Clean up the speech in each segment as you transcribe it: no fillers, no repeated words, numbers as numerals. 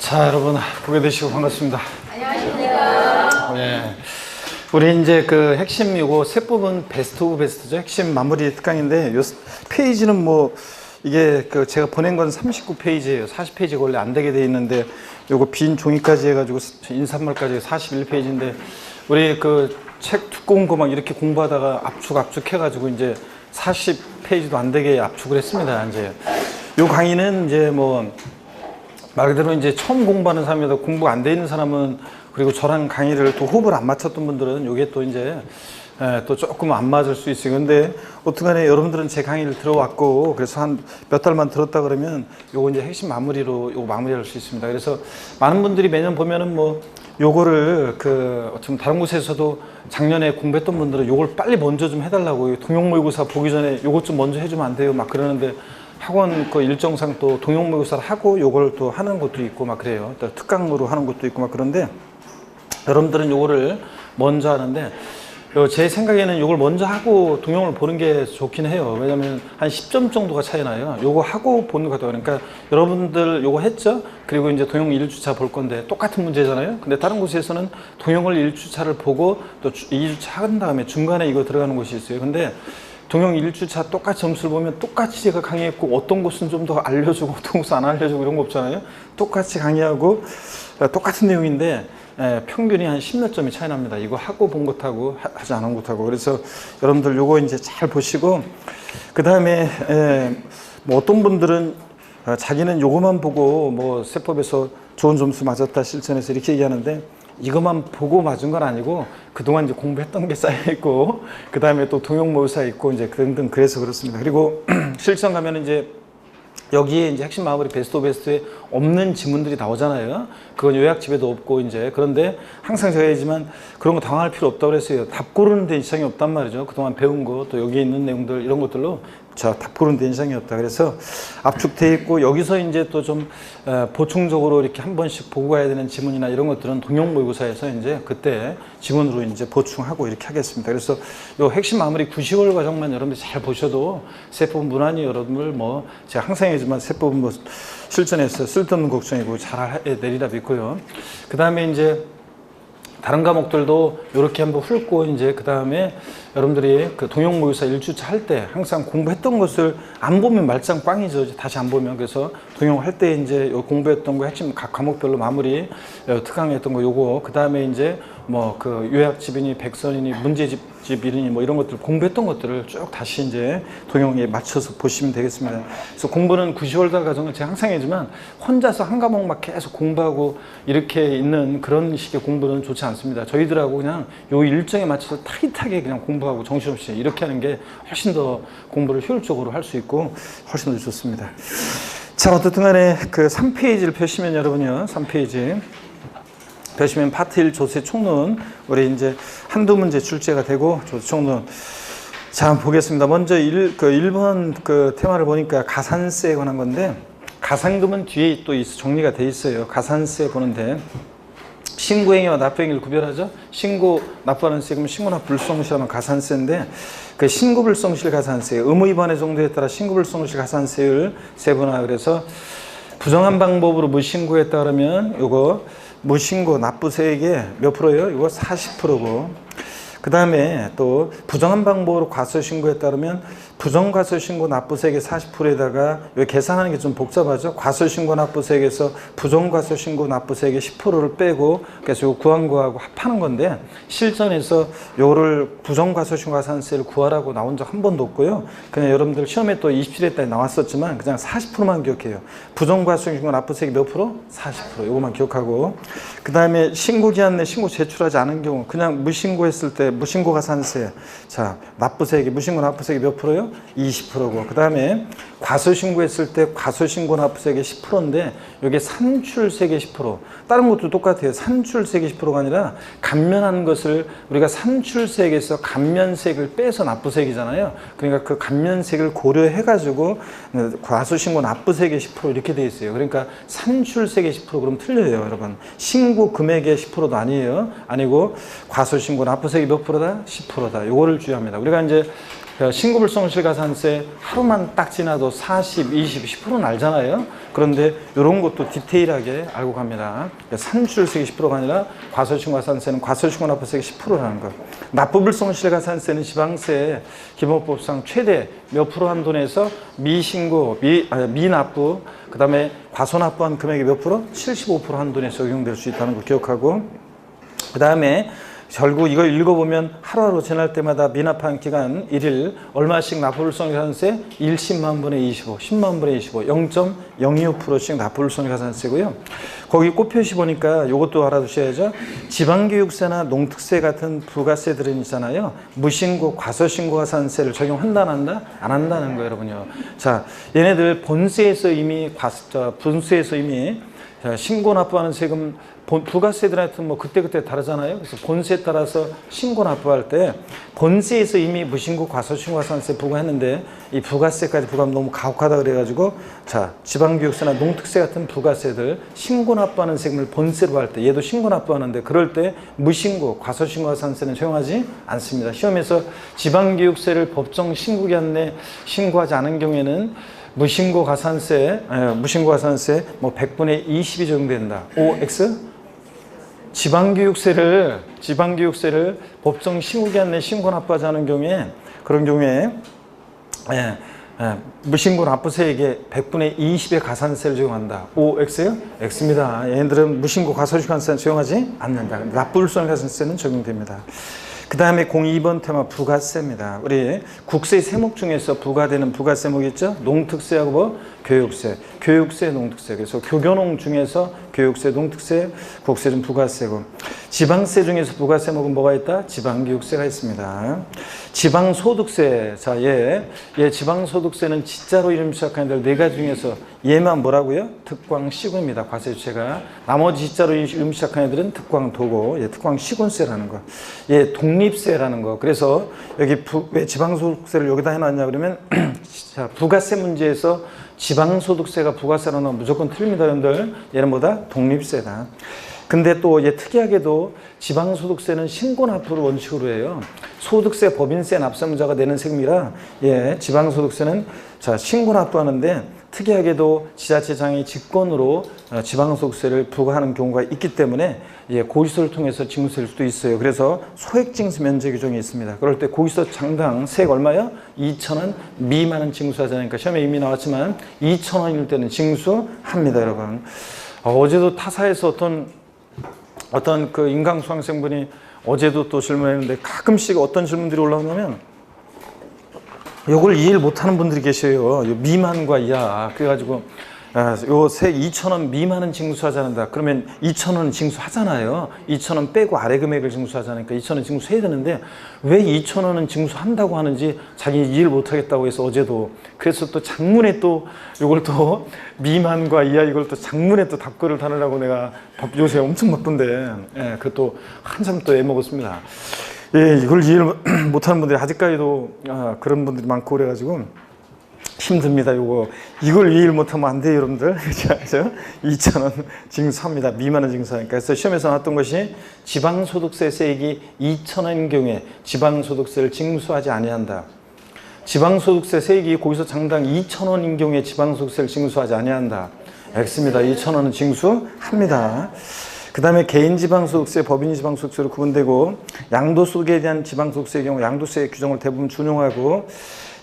자, 여러분 보게 되시고 반갑습니다. 안녕하십니까. 네, 우리 이제 그 핵심 요거 세 부분 베스트 오브 베스트죠. 핵심 마무리 특강인데 요 페이지는 뭐 이게 그 제가 보낸 건 39페이지예요. 40페이지가 원래 안 되게 돼 있는데 요거 빈 종이까지 해가지고 인사말까지 41페이지인데 우리 그 책 두꺼운 거 막 이렇게 공부하다가 압축 해가지고 이제 40페이지도 안 되게 압축을 했습니다. 이제 요 강의는 이제 뭐 말 그대로 이제 처음 공부하는 사람이다, 공부 안 돼 있는 사람은, 그리고 저랑 강의를 또 호흡을 안 맞췄던 분들은 요게 또 이제 또 조금 안 맞을 수 있어요. 근데 어떻게간에 여러분들은 제 강의를 들어왔고 그래서 한 몇 달만 들었다 그러면 요거 이제 핵심 마무리로 요거 마무리할 수 있습니다. 그래서 많은 분들이 매년 보면은 뭐 요거를 그 좀 다른 곳에서도 작년에 공부했던 분들은 요걸 빨리 먼저 좀 해달라고, 동영모의고사 보기 전에 요것 좀 먼저 해주면 안 돼요 막 그러는데, 학원 그 일정상 또 동영모의고사를 하고 요걸 또 하는 것도 있고 막 그래요. 또 특강으로 하는 것도 있고 막 그런데 여러분들은 요거를 먼저 하는데 제 생각에는 요걸 먼저 하고 동영을 보는 게 좋긴 해요. 왜냐면 한 10점 정도가 차이 나요. 요거 하고 보는 거다. 그러니까 여러분들 요거 했죠? 그리고 이제 동영 1주차 볼 건데 똑같은 문제잖아요. 근데 다른 곳에서는 동영을 1주차를 보고 또 2주차 한 다음에 중간에 이거 들어가는 곳이 있어요. 근데 동영 1주차 똑같이 점수를 보면 똑같이 제가 강의했고 어떤 곳은 좀 더 알려주고 어떤 곳은 안 알려주고 이런 거 없잖아요. 똑같이 강의하고 똑같은 내용인데 평균이 한 10몇 점이 차이 납니다. 이거 하고 본 것하고 하지 않은 것하고. 그래서 여러분들 요거 이제 잘 보시고, 그 다음에 뭐 어떤 분들은 자기는 요거만 보고 뭐 세법에서 좋은 점수 맞았다 실전에서 이렇게 얘기하는데, 이것만 보고 맞은 건 아니고 그동안 이제 공부했던 게 쌓여있고 그 다음에 또 동영모의사 있고 이제 등등 그래서 그렇습니다. 그리고 실전 가면 이제 여기에 이제 핵심 마무리 베스트 오브 베스트에 없는 지문들이 나오잖아요. 그건 요약집에도 없고 이제, 그런데 항상 제가 얘기지만 그런 거 당황할 필요 없다고 그랬어요. 답 고르는 데 이상이 없단 말이죠. 그동안 배운 거 또 여기에 있는 내용들 이런 것들로 자, 답 고르는 데 이상이 없다. 그래서 압축돼 있고 여기서 이제 또 좀 보충적으로 이렇게 한 번씩 보고 가야 되는 지문이나 이런 것들은 동영모의고사에서 이제 그때 지문으로 이제 보충하고 이렇게 하겠습니다. 그래서 요 핵심 마무리 90월 과정만 여러분들이 잘 보셔도 세법 무난히 여러분들 뭐 제가 항상 얘기지만 세법은 뭐 실전에서 쓸데없는 걱정이고 잘 내리라 믿고요. 그 다음에 이제 다른 과목들도 이렇게 한번 훑고 이제 그 다음에 여러분들이 그 동영모의고사 1주차 할 때 항상 공부했던 것을 안 보면 말짱 꽝이죠. 다시 안 보면. 그래서 동영할 때 이제 공부했던 거 핵심 각 과목별로 마무리 특강했던 거 요거, 그 다음에 이제 뭐 그 요약집이니 백선이니 문제집이니 뭐 이런 것들 공부했던 것들을 쭉 다시 이제 동영에 맞춰서 보시면 되겠습니다. 그래서 공부는 90월 달 과정은 제가 항상 얘기지만 혼자서 한 과목만 계속 공부하고 이렇게 있는 그런 식의 공부는 좋지 않습니다. 저희들하고 그냥 요 일정에 맞춰서 타이트하게 그냥 공부하고 정신없이 이렇게 하는 게 훨씬 더 공부를 효율적으로 할 수 있고 훨씬 더 좋습니다. 자, 어쨌든 간에 그 3페이지를 펴시면 여러분요, 3페이지 펴시면 파트 1 조세 총론, 우리 이제 한두 문제 출제가 되고 조세 총론. 자, 보겠습니다. 먼저 1번 그 테마를 보니까 가산세에 관한 건데, 가산금은 뒤에 또 정리가 돼 있어요. 가산세 보는데 신고행위와 납부행위를 구별하죠. 신고 납부하는 세금은 신고납불성실하면 가산세인데, 그 신고불성실 가산세, 의무위반의 정도에 따라 신고불성실 가산세율 세분화. 그래서 부정한 방법으로 무신고했다 그러면 요거 무신고 납부세액의 몇 프로예요? 이거 40%고, 그 다음에 또 부정한 방법으로 과소신고했다 그러면 부정과소신고 납부세액의 40%에다가 여기 계산하는 게 좀 복잡하죠. 과소신고 납부세액에서 부정과소신고 납부세액의 10%를 빼고, 그래서 이거 구한 거하고 합하는 건데, 실전에서 요거를 부정과소신고 가산세를 구하라고 나온 적 한 번도 없고요. 그냥 여러분들 시험에 또 27회까지 나왔었지만 그냥 40%만 기억해요. 부정과소신고 납부세액이 몇 프로? 40%. 요거만 기억하고, 그 다음에 신고기한 내 신고 제출하지 않은 경우 그냥 무신고했을 때 무신고 가산세, 자, 납부세액이 무신고 납부세액이 몇 프로요? 20%고, 그 다음에 과소신고했을 때 과소신고 납부세액이 10%인데 이게 산출세액이 10%. 다른 것도 똑같아요. 산출세액이 10%가 아니라 감면한 것을 우리가 산출세액에서 감면세액을 빼서 납부세액이잖아요. 그러니까 그 감면세액을 고려해가지고 과소신고 납부세액의 10% 이렇게 돼 있어요. 그러니까 산출세액의 10% 그럼 틀려요, 여러분. 신고 금액의 10%도 아니에요. 아니고 과소신고 납부세액이 몇 프로다? 10%다. 요거를 주의합니다. 우리가 이제 신고불성실가산세 하루만 딱 지나도 40, 20, 10%는 알잖아요. 그런데 이런 것도 디테일하게 알고 갑니다. 산출세액이 10%가 아니라 과소신고가산세는 과소신고납부세액이 10%라는 것. 납부불성실가산세는 지방세 기본법상 최대 몇 프로 한도내에서 미신고, 미납부, 그 다음에 과소납부한 금액의 몇 프로? 75% 한도내에 적용될 수 있다는 거 기억하고, 그 다음에 결국 이걸 읽어보면 하루하루 지날 때마다 미납한 기간 1일 얼마씩 납부불성가산세 1,10만 분의 25, 10만 분의 25, 0.025%씩 납부불성가산세고요. 거기 꽃표시 보니까 이것도 알아두셔야죠. 지방교육세나 농특세 같은 부가세들은 있잖아요. 무신고, 과소신고가산세를 적용한다, 안 한다? 안 한다는 거예요, 여러분요. 자, 얘네들 본세에서 이미 신고 납부하는 세금, 부가세들한테 뭐 그때그때 다르잖아요. 그래서 본세에 따라서 신고 납부할 때 본세에서 이미 무신고 과소신고가산세 부과했는데 이 부가세까지 부과하면 너무 가혹하다 그래가지고, 자, 지방교육세나 농특세 같은 부가세들 신고 납부하는 세금을 본세로 할 때 얘도 신고 납부하는데 그럴 때 무신고 과소신고가산세는 적용하지 않습니다. 시험에서 지방교육세를 법정 신고기한 내 신고하지 않은 경우에는 무신고 가산세 뭐 100분의 20이 적용된다. OX? 지방교육세를 법정 신고기한 내 신고 납부하지 않은 경우에, 그런 경우에 무신고 납부세액의 100분의 20의 가산세를 적용한다. OX요? X입니다. 얘네들은 무신고 과소신고가산세 적용하지 않는다. 납부불성가산세는 적용됩니다. 그 다음에 02번 테마 부가세입니다. 우리 국세 세목 중에서 부과되는 부가세목이 있죠. 농특세하고 뭐 교육세, 교육세, 농특세. 그래서 교교농 중에서 교육세, 농특세, 국세는 부가세고, 지방세 중에서 부가세목은 뭐가 있다? 지방교육세가 있습니다. 지방소득세, 자, 얘 지방소득세는 지자로 이름 시작하는 애들 4가지 중에서 얘만 뭐라고요? 특광시군입니다. 과세주체가. 나머지 지자로 이름 시작하는 애들은 특광도고, 얘 특광시군세라는 거. 얘 독립세라는 거. 그래서 여기 왜 지방소득세를 여기다 해놨냐 그러면 자, 부가세 문제에서 지방소득세가 부가세로 나오면 무조건 틀립니다, 여러분들. 얘는 뭐다? 독립세다. 근데 또 얘 특이하게도 지방소득세는 신고납부를 원칙으로 해요. 소득세, 법인세, 납세문자가 내는 세금이라 지방소득세는 자, 신고납부하는데 특이하게도 지자체장이 직권으로 지방소득세를 부과하는 경우가 있기 때문에 고지서를 통해서 징수될 수도 있어요. 그래서 소액징수 면제 규정이 있습니다. 그럴 때 고지서 장당 세액 얼마요? 2,000원 미만은 징수하지 않으니까 시험에 이미 나왔지만 2,000원일 때는 징수합니다, 여러분. 어제도 타사에서 어떤 그 인강수강생분이 어제도 또 질문했는데 가끔씩 어떤 질문들이 올라오냐면 이걸 이해를 못하는 분들이 계셔요. 미만과 이하. 그래가지고 요 세액 2,000원 미만은 징수하지 않는다. 그러면 2,000원은 징수하잖아요. 2,000원 빼고 아래 금액을 징수하지 않으니까 2,000원 징수해야 되는데 왜 2,000원은 징수한다고 하는지 자기 이해를 못하겠다고 해서 어제도, 그래서 또 장문에 또 이걸 또 미만과 이하 이걸 또 장문에 또 답글을 다느라고 내가 요새 엄청 바쁜데 그것도 한참 또 애먹었습니다. 이걸 이해를 못하는 분들이 아직까지도 그런 분들이 많고 그래가지고 힘듭니다. 이걸 이해를 못하면 안 돼요, 여러분들. 그렇죠? 2,000원 징수합니다. 미만은 징수하니까. 그래서 시험에서 나왔던 것이 지방소득세 세액이 2,000원인 경우에 지방소득세를 징수하지 아니한다. 지방소득세 세액이 거기서 장당 2,000원인 경우에 지방소득세를 징수하지 아니한다. X입니다. 2,000원은 징수합니다. 그 다음에 개인지방소득세, 법인지방소득세로 구분되고, 양도소득에 대한 지방소득세의 경우 양도세 규정을 대부분 준용하고,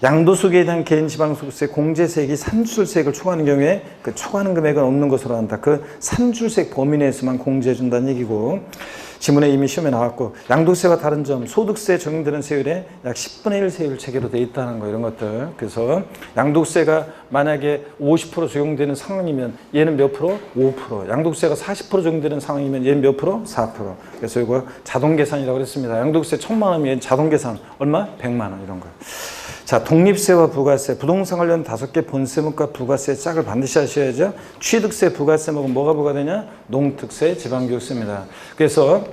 양도소득에 대한 개인지방소득세 공제세액이 산출세액을 초과하는 경우에 그 초과하는 금액은 없는 것으로 한다. 그 산출세액 범위 내에서만 공제해준다는 얘기고, 지문에 이미 시험에 나왔고, 양도세와 다른 점, 소득세에 적용되는 세율의 약 10분의 1 세율 체계로 되어 있다는 거, 이런 것들. 그래서 양도세가 만약에 50% 적용되는 상황이면 얘는 몇 프로? 5%. 양도세가 40% 적용되는 상황이면 얘는 몇 프로? 4%. 그래서 이거 자동 계산이라고 그랬습니다. 양도세 1,000만 원이면 자동 계산 얼마? 100만 원, 이런 거. 자, 독립세와 부가세, 부동산 관련 5개 본세목과 부가세 짝을 반드시 하셔야죠. 취득세, 부가세목은 뭐가 부과되냐? 농특세, 지방교육세입니다. 그래서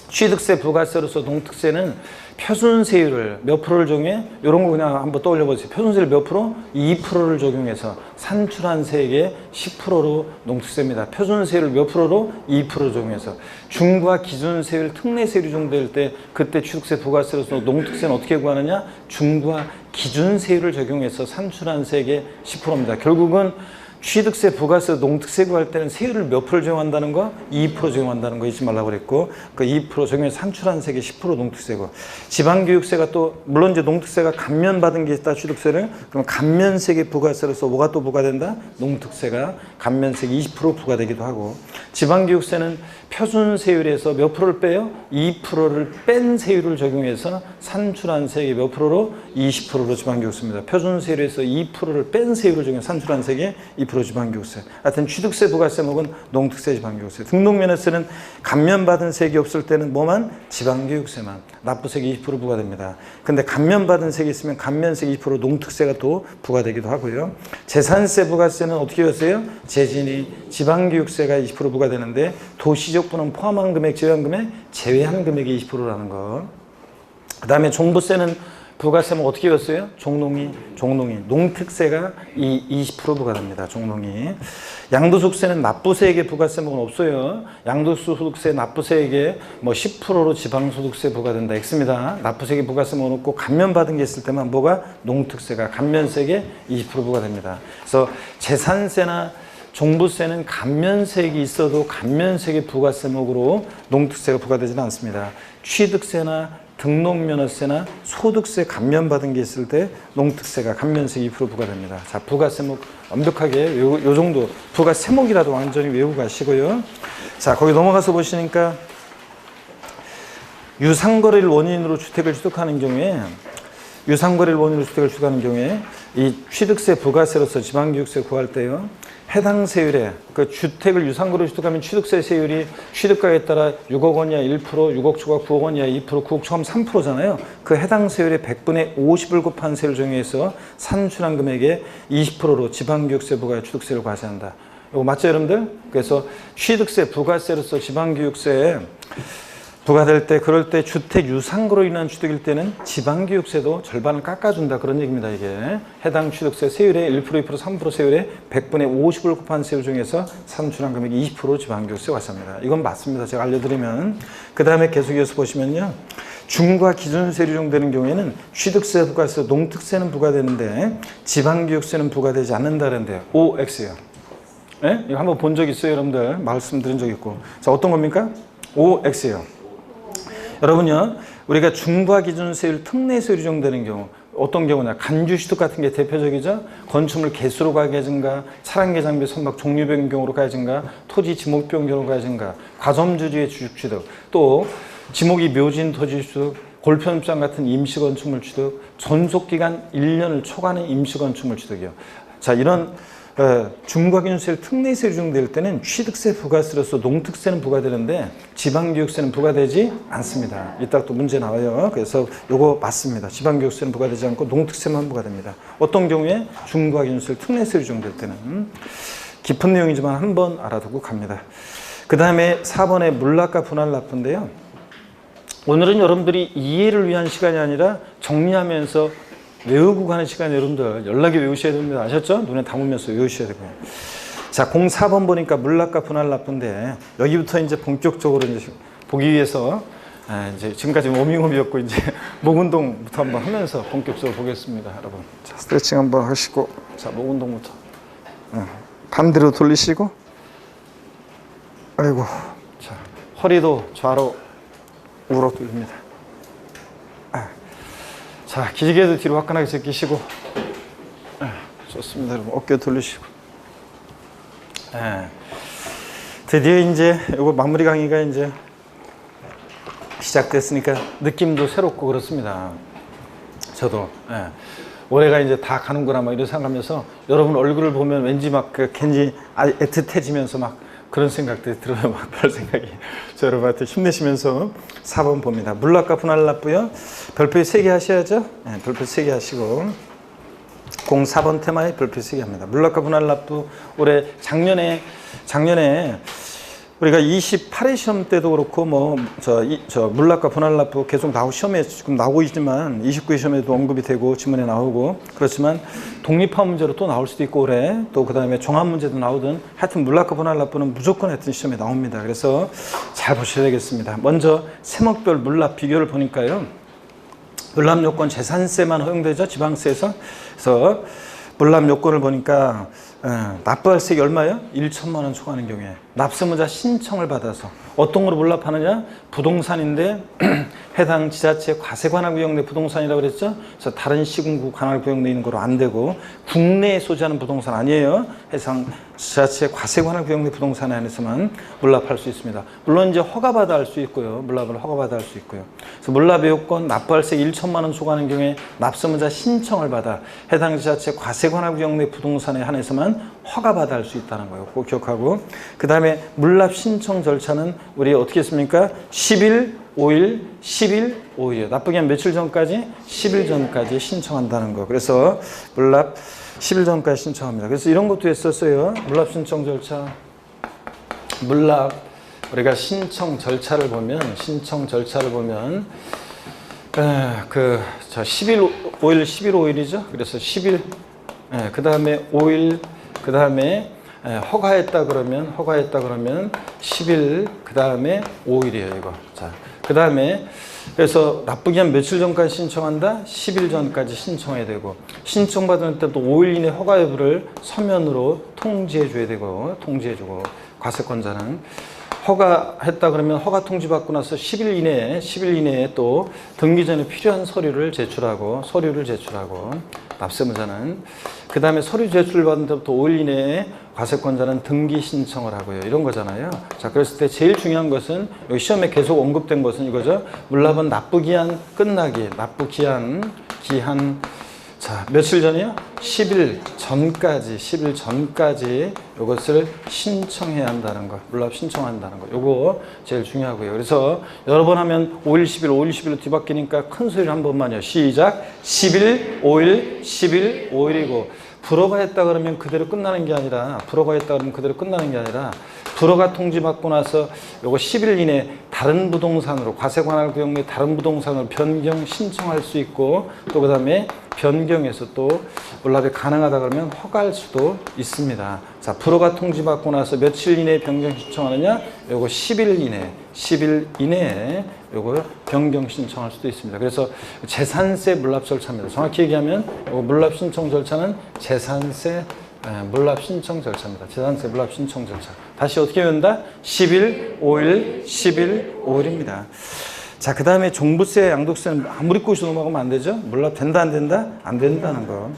취득세, 부가세로서 농특세는 표준세율을 몇 프로를 적용해? 이런 거 그냥 한번 떠올려 보세요. 표준세율 몇 프로? 2%를 적용해서 산출한 세액의 10%로 농특세입니다. 표준세율을 몇 프로로? 2%를 적용해서. 중과 기준세율, 특례세율이 적용될 때 그때 취득세, 부가세로서 농특세는 어떻게 구하느냐? 중과 기준세율을 적용해서 산출한 세액의 10%입니다. 결국은 취득세, 부가세, 농특세 구할 때는 세율을 몇 프로 적용한다는 거? 2% 적용한다는 거 잊지 말라고 그랬고, 그 2% 적용해서 산출한 세액의 10% 농특세고, 지방교육세가 또 물론 이제 농특세가 감면받은 게 있다, 취득세를. 그럼 감면세액의 부가세로서 뭐가 또 부과된다? 농특세가 감면세액 20% 부과되기도 하고, 지방교육세는 표준세율에서 몇 프로를 빼요? 2%를 뺀 세율을 적용해서 산출한 세액의 몇 프로로? 20%로 지방교육세입니다. 표준세율에서 2%를 뺀 세율을 적용해서 산출한 세액의 2% 지방교육세. 하여튼 취득세, 부가세 먹은 농특세, 지방교육세. 등록면허세는 감면받은 세액이 없을 때는 뭐만? 지방교육세만. 납부세액이 20% 부과됩니다. 근데 감면받은 세액이 있으면 감면세액 20% 농특세가 또 부과되기도 하고요. 재산세, 부가세는 어떻게 했어요? 재진이 지방교육세가 20% 부과되는데 도시적부는 포함한 금액, 제외한 금액, 제외한 금액이 20%라는 거. 그 다음에 종부세는 부가세는 어떻게 였어요? 종농이. 농특세가 20% 부과됩니다. 종농이. 양도소득세는 납부세액의 부가세목은 없어요. 양도소득세 납부세액의 뭐 10%로 지방소득세 부과된다. X입니다. 납부세액의 부가세목은 없고 감면받은 게 있을 때만 뭐가? 농특세가 감면세액의 20% 부과됩니다. 그래서 재산세나 종부세는 감면세액이 있어도 감면세액의 부가세목으로 농특세가 부과되지는 않습니다. 취득세나 등록면허세나 소득세 감면받은 게 있을 때 농특세가 감면세액 2% 부과됩니다. 자, 부가세목 완벽하게 요 정도 부가세목이라도 완전히 외우고 가시고요. 자, 거기 넘어가서 보시니까 유상거래를 원인으로 주택을 취득하는 경우에 이 취득세, 부가세로서 지방교육세 구할 때요. 해당 세율에 그 주택을 유상거래로 취득하면 취득세 세율이 취득가에 따라 6억 원 이하 1%, 6억 초과 9억 원 이하 2%, 9억 초과 3%잖아요. 그 해당 세율의 100분의 50을 곱한 세율을 정해서 산출한 금액의 20%로 지방교육세, 부가 취득세를 과세한다. 이거 맞죠, 여러분들? 그래서 취득세, 부가세로서 지방교육세에 부과될 때, 그럴 때 주택 유상거로 인한 취득일 때는 지방교육세도 절반을 깎아준다. 그런 얘기입니다, 이게. 해당 취득세 세율의 1%, 2%, 3% 세율의 100분의 50을 곱한 세율 중에서 산출한 금액이 20% 지방교육세 과세입니다. 이건 맞습니다. 제가 알려드리면. 그 다음에 계속 이어서 보시면요. 중과 기준세율이 적용되는 경우에는 취득세, 부가세, 농특세는 부과되는데 지방교육세는 부과되지 않는다는데요. OX예요. 네? 이거 한번 본 적 있어요, 여러분들? 말씀드린 적 있고. 자, 어떤 겁니까? OX예요. 여러분요, 우리가 중과 기준세율, 특례세율이 적용되는 경우 어떤 경우냐? 간주취득 같은 게 대표적이죠. 건축물 개수로 가게 증가, 차량계 장비 선박 종류 변경으로 가게 증가, 토지 지목 변경으로 가게 증가, 과점주지의 주식취득, 또 지목이 묘진 토지 취득, 골편입장 같은 임시건축물 취득, 전속기간 1년을 초과하는 임시건축물 취득이요. 자, 이런 중과 기준세율, 특례세율이 적용될 때는 취득세, 부가세로서 농특세는 부과되는데 지방교육세는 부과되지 않습니다. 이따 또 문제 나와요. 그래서 요거 맞습니다. 지방교육세는 부과되지 않고 농특세만 부과됩니다. 어떤 경우에 중과 기준세율, 특례세율이 적용될 때는 깊은 내용이지만 한번 알아두고 갑니다. 그 다음에 4번에 물납과 분할 납부인데요. 오늘은 여러분들이 이해를 위한 시간이 아니라 정리하면서 외우고 가는 시간에 여러분들 연락이 외우셔야 됩니다. 아셨죠? 눈에 담으면서 외우셔야 되고요. 자, 04번 보니까 물납과 분할 납부인데 여기부터 이제 본격적으로 이제 보기 위해서 이제 지금까지 워밍업이었고 이제 목 운동부터 한번 하면서 본격적으로 보겠습니다, 여러분. 자, 스트레칭 한번 하시고, 자, 목 운동부터 반대로 돌리시고, 아이고, 자, 허리도 좌로 우로 돌립니다. 자, 기지개도 뒤로 화끈하게 제끼시고, 좋습니다, 여러분. 어깨 돌리시고. 드디어 이제 이거 마무리 강의가 이제 시작됐으니까 느낌도 새롭고 그렇습니다. 저도 올해가 이제 다 가는구나 막 이런 생각하면서 여러분 얼굴을 보면 왠지 막 괜히 애틋해지면서 막 그런 생각들이 들어요. 막 별 생각이. 저 여러분한테 힘내시면서 4번 봅니다. 물납과 분할 납부요. 별표 3개 하셔야죠. 별표 3개 하시고 04번 테마에 별표 3개 합니다. 물납과 분할 납부 올해 작년에 우리가 28회 시험 때도 그렇고 저 물납과 분할납부 계속 시험에 지금 나오고 있지만 29회 시험에도 언급이 되고 지문에 나오고 그렇지만 독립화 문제로 또 나올 수도 있고 올해 또 그다음에 종합 문제도 나오든 하여튼 물납과 분할납부는 무조건 하여튼 시험에 나옵니다. 그래서 잘 보셔야 되겠습니다. 먼저 세목별 물납 비교를 보니까요. 물납 요건 재산세만 허용되죠. 지방세에서. 그래서 물납 요건을 보니까 납부할세액이 얼마예요? 1천만 원 초과하는 경우에 납세무자 신청을 받아서 어떤 걸로 물납하느냐? 부동산인데 해당 지자체 과세 관할 구역내 부동산이라고 그랬죠? 그래서 다른 시군구 관할 구역내에 있는 거로 안 되고 국내에 소지하는 부동산 아니에요. 해당 지자체 과세 관할 구역내 부동산에 한해서만 물납할 수 있습니다. 물론 이제 허가받아 할 수 있고요. 물납을 허가받아 할 수 있고요. 그래서 물납의 요건 납부할세 1천만 원 초과하는 경우에 납세무자 신청을 받아 해당 지자체 과세 관할 구역내 부동산에 한해서만 허가받아 할 수 있다는 거예요. 꼭 기억하고 그 다음에 물납 신청 절차는 우리 어떻게 했습니까? 10일, 5일, 10일, 5일이요. 납부기 한 며칠 전까지? 10일 전까지 신청한다는 거. 그래서 물납 10일 전까지 신청합니다. 그래서 이런 것도 했었어요. 물납 신청 절차. 물납 우리가 신청 절차를 보면 10일, 5일, 10일, 5일이죠. 그래서 10일, 그 다음에 5일, 그 다음에 허가했다 그러면 10일, 그 다음에 5일이에요, 이거. 자, 그 다음에 그래서 납부기 한 며칠 전까지 신청한다? 10일 전까지 신청해야 되고 신청받을 때도 5일 이내 허가 여부를 서면으로 통지해 줘야 되고 통지해주고 과세권자는 허가했다 그러면 허가 통지 받고 나서 10일 이내에 또 등기 전에 필요한 서류를 제출하고 납세무자는 그 다음에 서류 제출 받은 때부터 5일 이내에 과세권자는 등기 신청을 하고요. 이런 거잖아요. 자, 그랬을 때 제일 중요한 것은 여기 시험에 계속 언급된 것은 이거죠. 물납은 납부기한 끝나기, 기한 자, 며칠 전이요? 10일 전까지 이것을 신청해야 한다는 거. 물납 신청한다는 거. 요거 제일 중요하고요. 그래서 여러 번 하면 5일, 10일로 뒤바뀌니까 큰 소리를 한 번만요. 시작. 10일, 5일, 5일이고 불허가 했다 그러면 그대로 끝나는 게 아니라 불허가 통지받고 나서 요거 10일 이내 다른 부동산으로 과세 관할 구역 내 다른 부동산으로 변경 신청할 수 있고 또 그다음에 변경해서 또 물납이 가능하다 그러면 허가할 수도 있습니다. 자, 불허가 통지받고 나서 며칠 이내에 변경 신청하느냐? 요거 10일 이내에 요거 변경 신청할 수도 있습니다. 그래서 재산세 물납 절차입니다. 정확히 얘기하면 요거 물납 신청 절차는 재산세 물납 신청 절차입니다. 재산세 물납 신청 절차. 다시 어떻게 외운다? 10일, 5일입니다. 자, 그 다음에 종부세, 양도세는 아무리 꼬시고 넘어가면 안 되죠? 물납 된다, 안 된다? 안 된다는 거.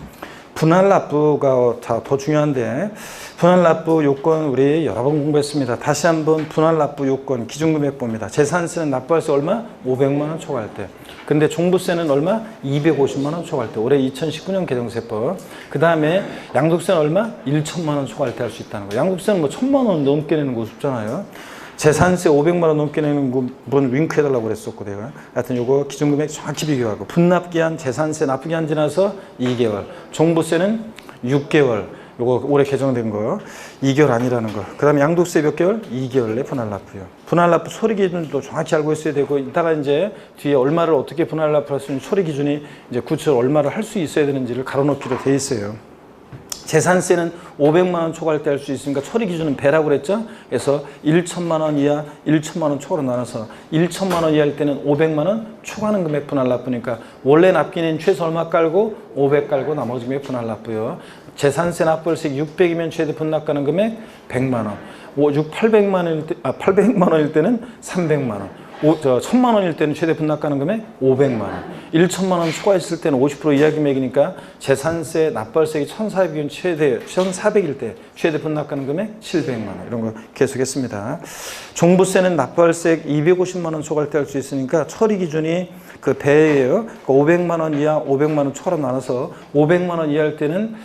분할납부가 더 중요한데, 분할납부 요건 우리 여러 번 공부했습니다. 다시 한번 분할납부 요건 기준금액 봅니다. 재산세는 납부할세 얼마? 500만 원 초과할 때. 근데 종부세는 얼마? 250만 원 초과할 때. 올해 2019년 개정세법. 그 다음에 양도세는 얼마? 1천만 원 초과할 때 할 수 있다는 거예요. 양도세는 뭐 1,000만 원 넘게 내는 거 없잖아요. 재산세 500만 원 넘게 내는 분 윙크 해달라고 그랬었고 내가. 하여튼 요거 기준금액 정확히 비교하고 분납기한 재산세 납부기한 지나서 2개월. 종부세는 6개월. 요거 올해 개정된 거 2개월 아니라는 거. 그 다음에 양도세 몇 개월? 2개월 내 분할납부요. 분할납부 처리 기준도 정확히 알고 있어야 되고 이따가 이제 뒤에 얼마를 어떻게 분할납부를 할 수 있는 처리 기준이 이제 구체적으로 얼마를 할 수 있어야 되는지를 가로놓기로 돼 있어요. 재산세는 500만 원 초과할 때 할 수 있으니까 처리 기준은 배라고 그랬죠? 그래서 1천만 원 이하, 1천만 원 초과로 나눠서 1천만 원 이하일 때는 500만 원 초과하는 금액 분할납부니까 원래 납기는 최소 얼마 깔고 500 깔고 나머지 금액 분할납부요. 재산세 납부월세 600이면 최대 분납가는 금액 100만 원. 800만 원일 때는 300만 원. 1,000만 원일 때는 최대 분납가는 금액 500만 원. 1천만 원 초과했을 때는 50% 이하 금액이니까 재산세 납부월세액이 1,400일 때 최대 분납가는 금액 700만 원. 이런 거 계속했습니다. 종부세는 납부월세액 250만 원 초과할 때 할 수 있으니까 처리 기준이 그 배예요. 500만 원 이하, 500만 원 초과로 나눠서 500만 원 이하일 때는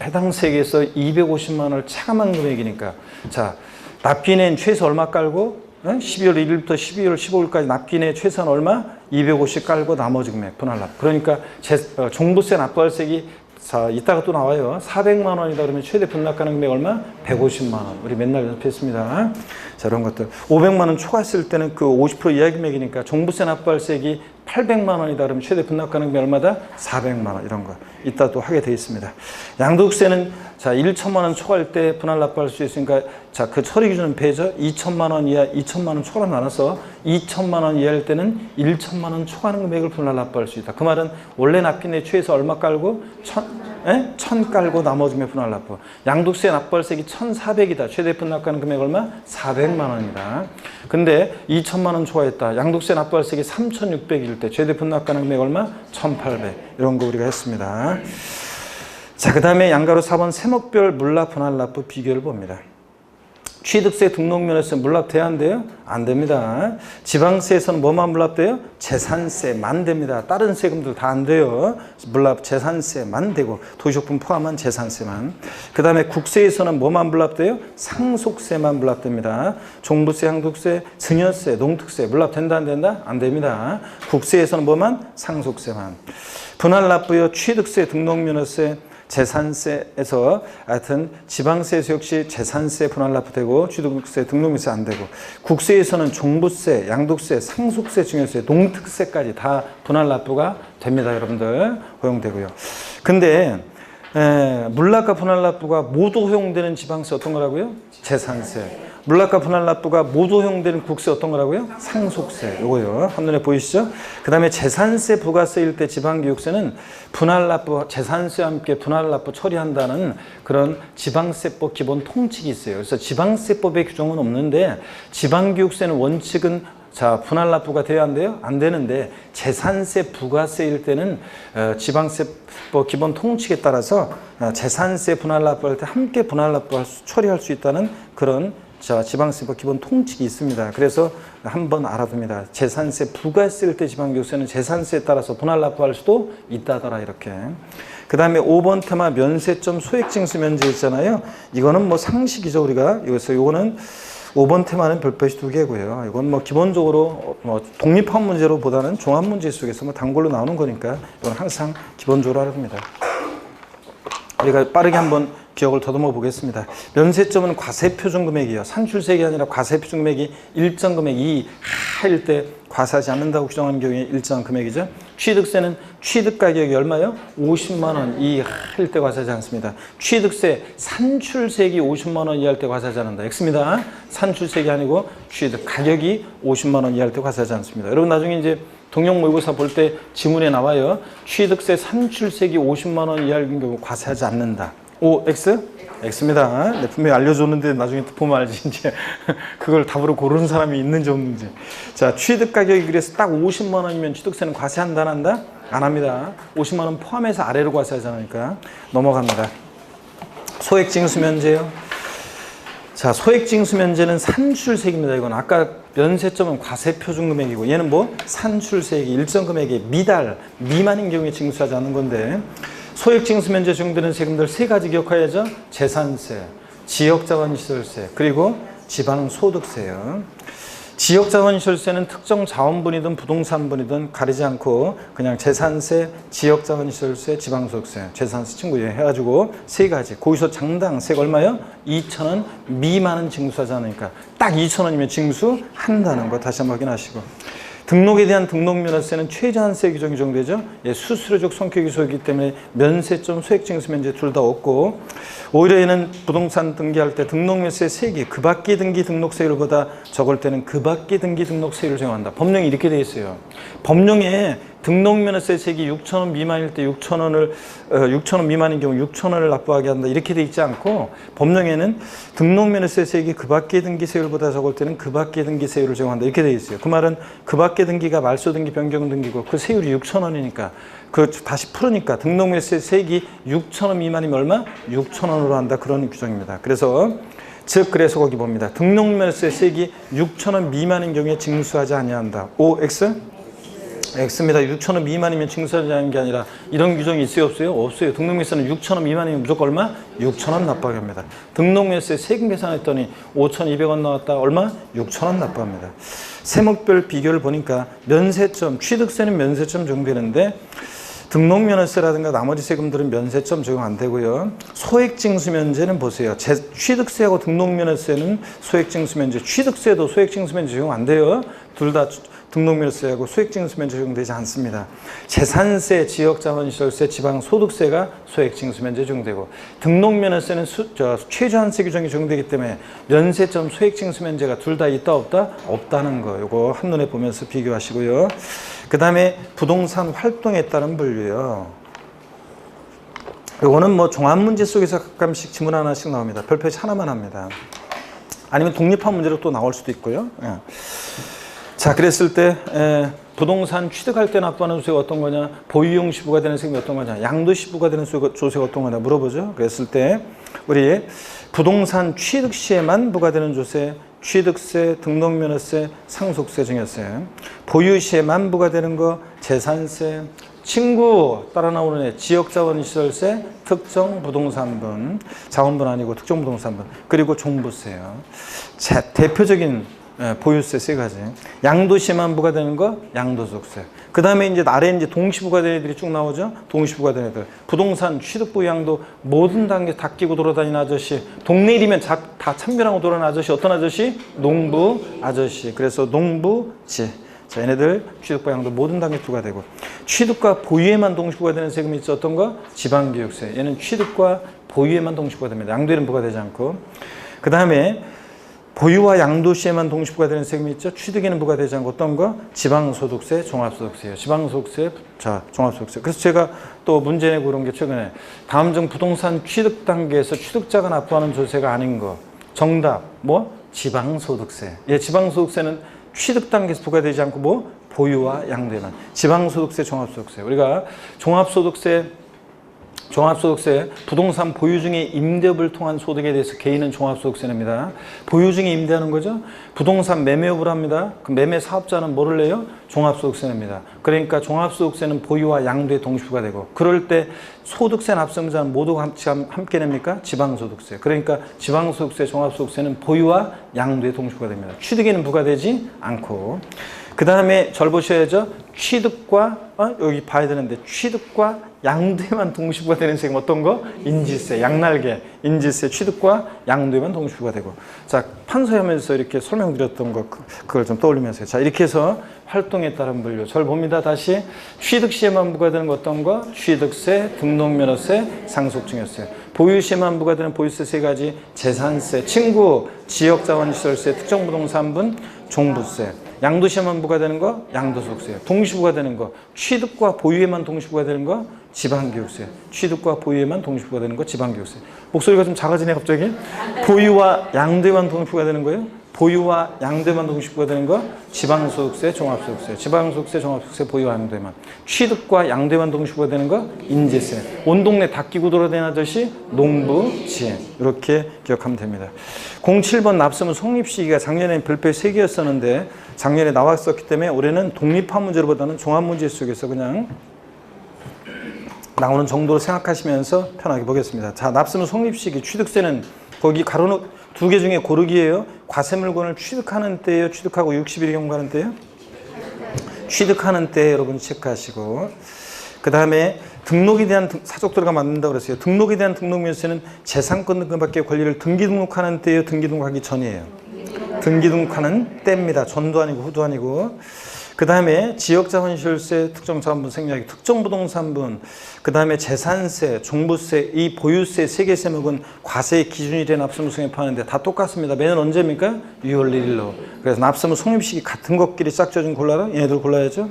해당 세액에서 250만 원을 차감한 금액이니까 자, 납기는 최소 얼마 깔고 12월 1일부터 12월 15일까지 납기내 최소한 얼마? 250 깔고 나머지 금액 분할납. 그러니까 종부세 납부할세액이 자, 이따가 또 나와요. 400만 원이다 그러면 최대 분납 가능 금액 얼마? 150만 원. 우리 맨날 연습했습니다. 자, 이런 것들. 500만 원 초과했을 때는 그 50% 이하 금액이니까 종부세 납부할세액이 800만 원이다 그러면 최대 분납 가능 금액 얼마다? 400만 원. 이런 거. 이따 또 하게 돼 있습니다. 양도세는 자, 1천만 원 초과할 때 분할 납부할 수 있으니까 자, 그 처리 기준은 배죠. 2천만 원 이하, 2천만 원 초과로 나눠서 2천만 원 이하일 때는 1천만 원 초과하는 금액을 분할 납부할 수 있다. 그 말은 원래 납기 내 최에서 얼마 깔고 1,000 깔고 나머지 금액 분할 납부. 양도세 납부할세액이 1,400이다. 최대 분납 가능 금액 얼마? 400만 원이다. 근데 2천만 원 초과했다. 양도세 납부할세액이 3,600일 때 최대 분납 가능 금액 얼마? 1,800. 이런 거 우리가 했습니다. 자, 그 다음에 양가로 4번 세목별 물납 분할 납부 비교를 봅니다. 취득세 등록면에서 물납돼야 안 돼요? 안 됩니다. 지방세에서는 뭐만 물납돼요? 재산세만 됩니다. 다른 세금들 다 안 돼요. 물납 재산세만 되고 도시용품 포함한 재산세만. 그 다음에 국세에서는 뭐만 물납돼요? 상속세만 물납됩니다. 종부세, 양도세, 증여세, 농특세 물납된다 안 된다? 안 됩니다. 국세에서는 뭐만? 상속세만. 분할 납부요 취득세, 등록면허세, 재산세에서 하여튼 지방세에서 역시 재산세 분할 납부되고 취득세, 등록세 안 되고 국세에서는 종부세, 양도세, 상속세, 증여세, 농특세까지 다 분할 납부가 됩니다. 여러분들 허용되고요. 근데 물납과 분할 납부가 모두 허용되는 지방세 어떤 거라고요? 재산세. 물납과 분할 납부가 모두 허용되는 국세 어떤 거라고요? 상속세. 요거요. 한눈에 보이시죠? 그 다음에 재산세 부가세일 때 지방교육세는 분할 납부, 재산세와 함께 분할 납부 처리한다는 그런 지방세법 기본 통칙이 있어요. 그래서 지방세법의 규정은 없는데 지방교육세는 원칙은 자, 분할 납부가 돼야 안 돼요? 안 되는데 재산세 부가세일 때는 지방세법 기본 통칙에 따라서 재산세 분할 납부할 때 함께 분할 납부 처리할 수 있다는 그런 자, 지방세법 기본 통칙이 있습니다. 그래서 한번 알아둡니다. 재산세 부가세일 때 지방교육세는 재산세에 따라서 분할 납부할 수도 있다더라 이렇게. 그 다음에 5번 테마 면세점 소액징수 면제 있잖아요. 이거는 뭐 상식이죠 우리가. 여기서 요거는 5번 테마는 별표시 2개고요. 이건 뭐 기본적으로 독립한 문제로 보다는 종합 문제 속에서 뭐 단골로 나오는 거니까 이건 항상 기본적으로 알아둡니다. 우리가 빠르게 한번 기억을 더듬어 보겠습니다. 면세점은 과세표준금액이에요. 산출세액이 아니라 과세표준금액이 일정 금액 이하일 때 과세하지 않는다고 규정하는 경우에 일정한 금액이죠. 취득세는 취득가격이 얼마요? 50만 원 이하일 때 과세하지 않습니다. 취득세, 산출세액이 50만 원 이하일 때 과세하지 않는다. X입니다. 산출세액이 아니고 취득 가격이 50만 원 이하일 때 과세하지 않습니다. 여러분 나중에 이제 동영 모의고사 볼 때 지문에 나와요. 취득세, 산출세액이 50만 원 이하일 경우 과세하지 않는다. O, X? X입니다. 네, 분명히 알려줬는데 나중에 보면 알지 이제 그걸 답으로 고르는 사람이 있는지 없는지. 자, 취득 가격이 그래서 딱 50만 원이면 취득세는 과세한다 안 한다? 안 합니다. 50만 원 포함해서 아래로 과세하지 않으니까 넘어갑니다. 소액징수 면제요. 자, 소액징수 면제는 산출세액입니다. 이건 아까 면세점은 과세표준금액이고 얘는 뭐 산출세액이 일정 금액의 미달 미만인 경우에 징수하지 않는 건데 소액징수 면제 적용되는 세금들 세 가지 기억해야죠. 재산세, 지역자원시설세, 그리고 지방소득세요. 지역자원시설세는 특정 자원분이든 부동산분이든 가리지 않고 그냥 재산세, 지역자원시설세, 지방소득세, 재산세 친구 해가지고 세 가지. 거기서 장당세가 얼마요? 2,000원 미만은 징수하지 않으니까 딱 2,000원이면 징수한다는 거 다시 한번 확인하시고. 등록에 대한 등록면허세는 최저한세 규정이 적용되죠. 예, 수수료적 성격이 소이기 때문에 면세점, 소액징수 면제 둘 다 없고 오히려 얘는 부동산 등기할 때 등록면세 세액이 그 밖의 등기 등록세율보다 적을 때는 그 밖의 등기 등록세율을 적용한다. 법령이 이렇게 돼 있어요. 법령에 등록면허세 세액이 6,000원 미만일 때 6,000원 미만인 경우 6,000원을 납부하게 한다. 이렇게 돼 있지 않고 법령에는 등록면허세 세액이 그 밖의 등기세율보다 적을 때는 그 밖의 등기세율을 적용한다. 이렇게 돼 있어요. 그 말은 그 밖의 등기가 말소등기, 변경등기고 그 세율이 6,000원이니까 그 다시 풀으니까 등록면허세 세액이 6,000원 미만이면 얼마? 6,000원으로 한다. 그런 규정입니다. 그래서 그래서 거기 봅니다. 등록면허세 세액이 6,000원 미만인 경우에 징수하지 아니한다. O, X? X입니다. 6,000원 미만이면 징수하지 않는 게 아니라 이런 규정이 있어요? 없어요? 없어요. 등록면세는 6,000원 미만이면 무조건 얼마? 6,000원 납부합니다. 등록면세 세금 계산했더니 5,200원 나왔다. 얼마? 6,000원 납부합니다. 세목별 비교를 보니까 면세점, 취득세는 면세점 적용되는데 등록면허세라든가 나머지 세금들은 면세점 적용 안 되고요. 소액징수면제는 보세요. 취득세하고 등록면허세는 소액징수면제, 취득세도 소액징수면제 적용 안 돼요. 둘 다 등록면허세하고 소액징수면제 적용되지 않습니다. 재산세, 지역자원시설세, 지방소득세가 소액징수면제 적용되고 등록면허세는 최저한세 규정이 적용되기 때문에 면세점, 소액징수면제가 둘 다 있다 없다? 없다는 거. 요거 한눈에 보면서 비교하시고요. 그 다음에 부동산 활동에 따른 분류요. 요거는 뭐 종합문제 속에서 가끔씩 지문 하나씩 나옵니다. 별표시 하나만 합니다. 아니면 독립한 문제로 또 나올 수도 있고요. 예. 자, 그랬을 때 부동산 취득할 때 납부하는 조세가 어떤 거냐, 보유용 시부가 되는 세금이 어떤 거냐, 양도 시부가 되는 조세가 어떤 거냐 물어보죠. 그랬을 때 우리 부동산 취득 시에만 부과되는 조세, 취득세, 등록면허세, 상속세, 증여세, 보유 시에만 부과되는 거, 재산세, 친구 따라 나오는 애, 지역자원시설세, 특정부동산분, 자원분 아니고 특정부동산분, 그리고 종부세요. 자, 대표적인 보유세 세 가지. 양도시에만 부과되는 거, 양도소득세. 그 다음에 이제 아래에 이제 동시부과된 애들이 쭉 나오죠. 동시부과된 애들. 부동산 취득부 양도 모든 단계 다 끼고 돌아다니는 아저씨. 동네 일이면 다 참견하고 돌아다니는 아저씨. 어떤 아저씨? 농부 아저씨. 그래서 농부지. 자, 얘네들 취득부 양도 모든 단계 부과되고. 취득과 보유에만 동시부과되는 세금이 있죠. 어떤 거? 지방교육세. 얘는 취득과 보유에만 동시부과됩니다. 양도에는 부과되지 않고. 그 다음에 보유와 양도 시에만 동시부과되는 세금이 있죠. 취득에는 부과되지 않고 어떤 거? 지방소득세, 종합소득세예요. 지방소득세, 자, 종합소득세. 그래서 제가 또 문제 내고 그런 게 최근에 다음 중 부동산 취득 단계에서 취득자가 납부하는 조세가 아닌 거. 정답, 뭐? 지방소득세. 예, 지방소득세는 취득 단계에서 부과되지 않고 뭐? 보유와 양도에만. 지방소득세, 종합소득세. 우리가 종합소득세, 부동산 보유 중에 임대업을 통한 소득에 대해서 개인은 종합소득세 냅니다. 보유 중에 임대하는 거죠. 부동산 매매업을 합니다. 그 매매 사업자는 뭐를 내요? 종합소득세 냅니다. 그러니까 종합소득세는 보유와 양도에 동시부과되고, 그럴 때 소득세 납세자는 모두 함께 냅니까? 지방소득세. 그러니까 지방소득세, 종합소득세는 보유와 양도에 동시부과됩니다. 취득에는 부과되지 않고. 그 다음에 절 보셔야죠. 취득과 여기 봐야 되는데 취득과 양도에만 동시부과되는 세금 어떤 거? 인지세, 양날개, 인지세, 취득과 양도에만 동시부과되고. 자, 판서하면서 이렇게 설명드렸던 거 그걸 좀 떠올리면서요. 자, 이렇게 해서 활동에 따른 분류. 절 봅니다. 다시 취득 시에만 부과되는 거 어떤 거? 취득세, 등록면허세, 상속증여세. 보유 시에만 부과되는 보유세 세 가지, 재산세, 친구, 지역자원시설세, 특정부동산분, 종부세. 양도시에만 부과되는 거, 양도소득세. 동시부과되는 거, 취득과 보유에만 동시부과되는 거, 지방교육세. 취득과 보유에만 동시부과되는 거, 지방교육세. 목소리가 좀 작아지네 갑자기. 보유와 양도에만 동시부과되는 거예요. 보유와 양도에만 동시부과되는 거, 지방소득세, 종합소득세. 지방소득세, 종합소득세, 보유와 양도에만. 취득과 양도에만 동시부과되는 거, 인지세. 온 동네 다 끼고 돌아다니는 아저씨, 농부지. 이렇게 기억하면 됩니다. 07번 납세문 성립 시기가 작년에 별표 3개였었는데 작년에 나왔었기 때문에 올해는 독립한 문제보다는 종합 문제 속에서 그냥 나오는 정도로 생각하시면서 편하게 보겠습니다. 자, 납세문 성립 시기, 취득세는 거기 가로는 2개 중에 고르기예요. 과세물건을 취득하는 때예요. 취득하고 60일이 경과하는 때예요. 취득하는 때 여러분 체크하시고, 그 다음에 등록에 대한 사적 들어가 맞는다고 그랬어요. 등록에 대한 등록면세는 재산권 등급받기의 권리를 등기 등록하는 때예요. 등기 등록하기 전이에요. 등기 등록하는 때입니다. 전도 아니고 후도 아니고. 그 다음에 지역자원시설세, 특정자원분 생략이, 특정부동산분, 그 다음에 재산세, 종부세, 이 보유세 3개 세목은 과세의 기준일에 납세무 성립하는데 다 똑같습니다. 매년 언제입니까? 6월 1일로. 그래서 납세무 성립식이 같은 것끼리 짝져 좀 골라라. 얘네들 골라야죠.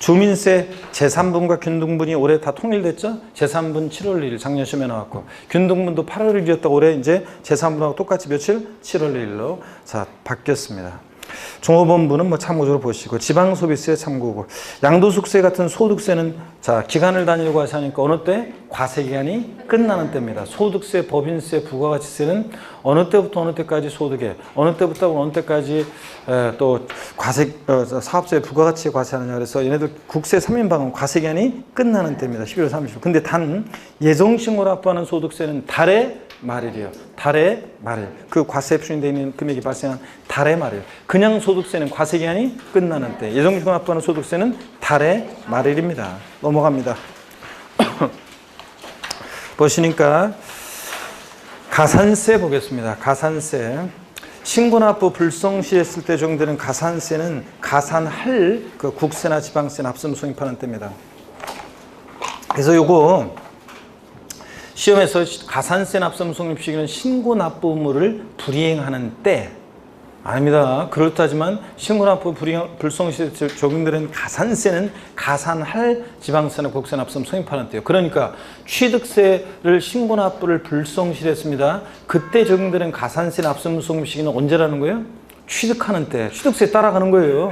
주민세, 재산분과 균등분이 올해 다 통일됐죠? 재산분 7월 1일 작년 시험에 나왔고, 균등분도 8월 1일이었다고 올해 이제 재산분하고 똑같이 며칠? 7월 1일로. 자, 바뀌었습니다. 종업원부는 뭐 참고적으로 보시고, 지방소비세 참고고, 양도소득세 같은 소득세는 자, 기간을 단위로 과세하니까 어느 때? 과세기간이 끝나는 때입니다. 소득세, 법인세, 부가가치세는 어느 때부터 어느 때까지 소득에, 어느 때부터 어느 때까지 또 과세, 사업자의 부가가치에 과세하느냐. 그래서 얘네들 국세 3인방은 과세기간이 끝나는 때입니다. 11월 30일. 근데 단 예정신고로 납부하는 소득세는 달에 말일이요. 달의 말일. 그 과세 표시되어 있는 금액이 발생한 달의 말일. 그냥 소득세는 과세기간이 끝나는 때. 예정신고 납부하는 소득세는 달의 말일입니다. 넘어갑니다. 보시니까 가산세 보겠습니다. 가산세. 신고납부 불성실했을 때 적용되는 가산세는 가산할 그 국세나 지방세 납세무 성립하는 때입니다. 그래서 요거 시험에서 가산세 납세무 성립 시기는 신고납부 의무를 불이행하는 때 아닙니다. 그렇다지만 신고납부 불성실에 적용되는 가산세는 가산할 지방세나 국세 납세무 성립하는 때요. 그러니까 취득세를 신고납부를 불성실했습니다. 그때 적용되는 가산세 납세무 성립 시기는 언제라는 거예요? 취득하는 때. 취득세 따라가는 거예요.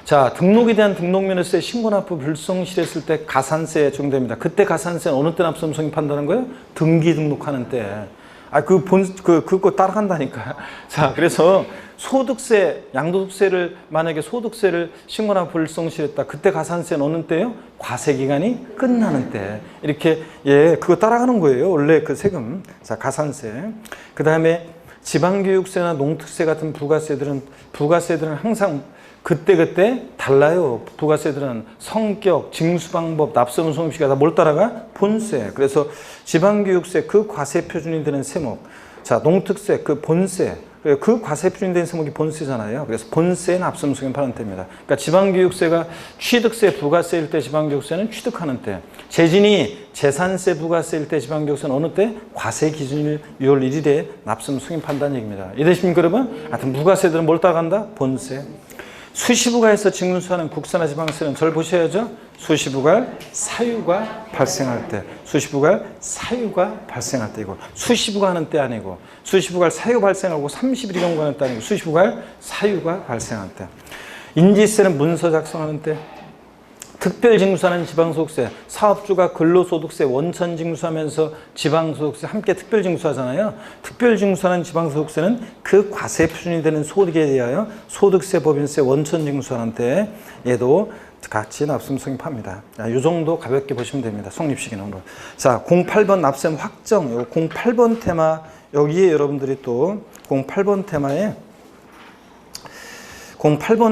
자, 등록에 대한 등록면허세 신고납부 불성실했을 때 가산세에 적용됩니다. 그때 가산세는 어느 때 납세무 성립한다는 거예요? 등기 등록하는 때. 그거 따라간다니까. 자, 그래서 소득세, 양도득세를 만약에 소득세를 신고납부 불성실했다. 그때 가산세는 어느 때요? 과세기간이 끝나는 때. 이렇게 그거 따라가는 거예요. 원래 그 세금. 자, 가산세. 그 다음에 지방교육세나 농특세 같은 부가세들은 항상 그때 달라요. 부가세들은 성격, 징수방법, 납세무 성립시기가 다 뭘 따라가? 본세. 그래서 지방교육세 그 과세 표준이 되는 세목. 자, 농특세 그 본세. 그 과세 표준이 되는 세목이 본세잖아요. 그래서 본세 납세무 성립하는 때입니다. 그러니까 지방교육세가 취득세, 부가세일 때 지방교육세는 취득하는 때. 재진이 재산세, 부가세일 때 지방교육세는 어느 때? 과세 기준일 6월 1일에 납세무 성립한다는 얘기입니다. 이해되십니까, 여러분? 하여튼 부가세들은 뭘 따라간다? 본세. 수시부가에서 징수하는 국세나 지방세는 절 보셔야죠. 수시부가 사유가 발생할 때, 수시부가 사유가 발생할 때 이거 수시부가 하는 때 아니고 수시부가 사유 발생하고 30일 경과하는 때 아니고 수시부가 사유가 발생할 때. 인지세는 문서 작성하는 때. 특별징수하는 지방소득세, 사업주가 근로소득세 원천징수하면서 지방소득세 함께 특별징수하잖아요. 특별징수하는 지방소득세는 그 과세 표준이 되는 소득에 대하여 소득세, 법인세 원천징수하는 때 얘도 같이 납세무 성립합니다. 이 정도 가볍게 보시면 됩니다. 성립시기는. 자, 08번 납세무 확정. 요 08번 테마 여기에 여러분들이 또 08번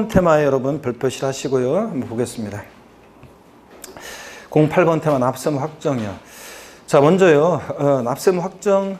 테마에 여러분 별표시 하시고요. 한번 보겠습니다. 08번 테마 납세무 확정이요. 자, 먼저요. 납세무 확정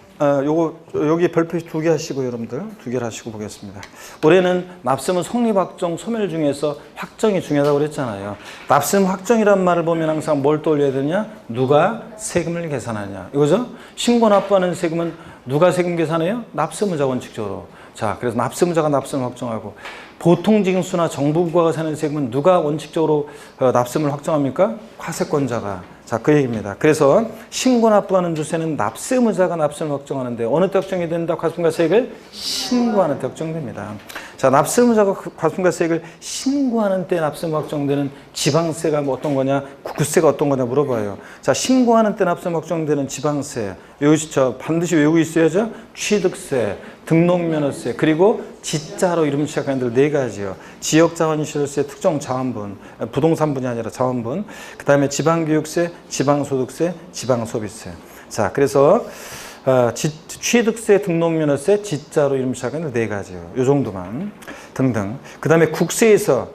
여기 별표시 2개 하시고 여러분들 2개를 하시고 보겠습니다. 올해는 납세무 성립 확정 소멸 중에서 확정이 중요하다고 그랬잖아요. 납세무 확정이란 말을 보면 항상 뭘 떠올려야 되냐? 누가 세금을 계산하냐. 이거죠? 신고 납부하는 세금은 누가 세금 계산해요? 납세무자 원칙적으로. 자, 그래서 납세무자가 납세무 확정하고 보통징수나 정부부가가 세는 세금은 누가 원칙적으로 납세무를 확정합니까? 과세권자가. 자, 그 얘기입니다. 그래서 신고납부하는 주세는 납세무자가 납세무를 확정하는데 어느 때 확정이 된다? 과세금과세액을 신고하는 때 확정됩니다. 자, 납세무자가 과세금과세액을 신고하는 때 납세무 확정되는 지방세가 뭐 어떤 거냐, 국세가 어떤 거냐 물어봐요. 자, 신고하는 때 납세무 확정되는 지방세, 여기 반드시 외우고 있어야죠. 취득세, 등록면허세, 그리고 지자로 이름 시작하는 데 4가지요. 지역자원시설세, 특정자원분, 부동산분이 아니라 자원분, 그 다음에 지방교육세, 지방소득세, 지방소비세. 자, 그래서 취득세, 등록면허세, 지자로 이름 시작하는 데 4가지요. 요 정도만 등등. 그 다음에 국세에서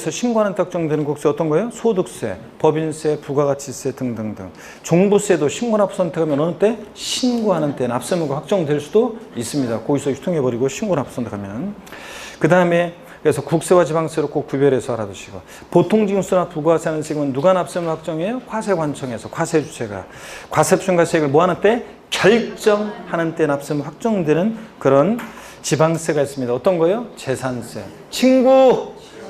신고하는 때 확정되는 국세 어떤 거예요? 소득세, 법인세, 부가가치세 등등등. 종부세도 신고납부 선택하면 어느 때? 신고하는 때 납세무가 확정될 수도 있습니다. 거기서 유통해버리고 신고납부 선택하면. 그 다음에 그래서 국세와 지방세로 꼭 구별해서 알아두시고, 보통징수나 부가세하는 세금은 누가 납세무 확정해요? 과세관청에서, 과세주체가. 과세표준과세액을 뭐 하는 때? 결정하는 때 납세무 확정되는 그런 지방세가 있습니다. 어떤 거예요? 재산세,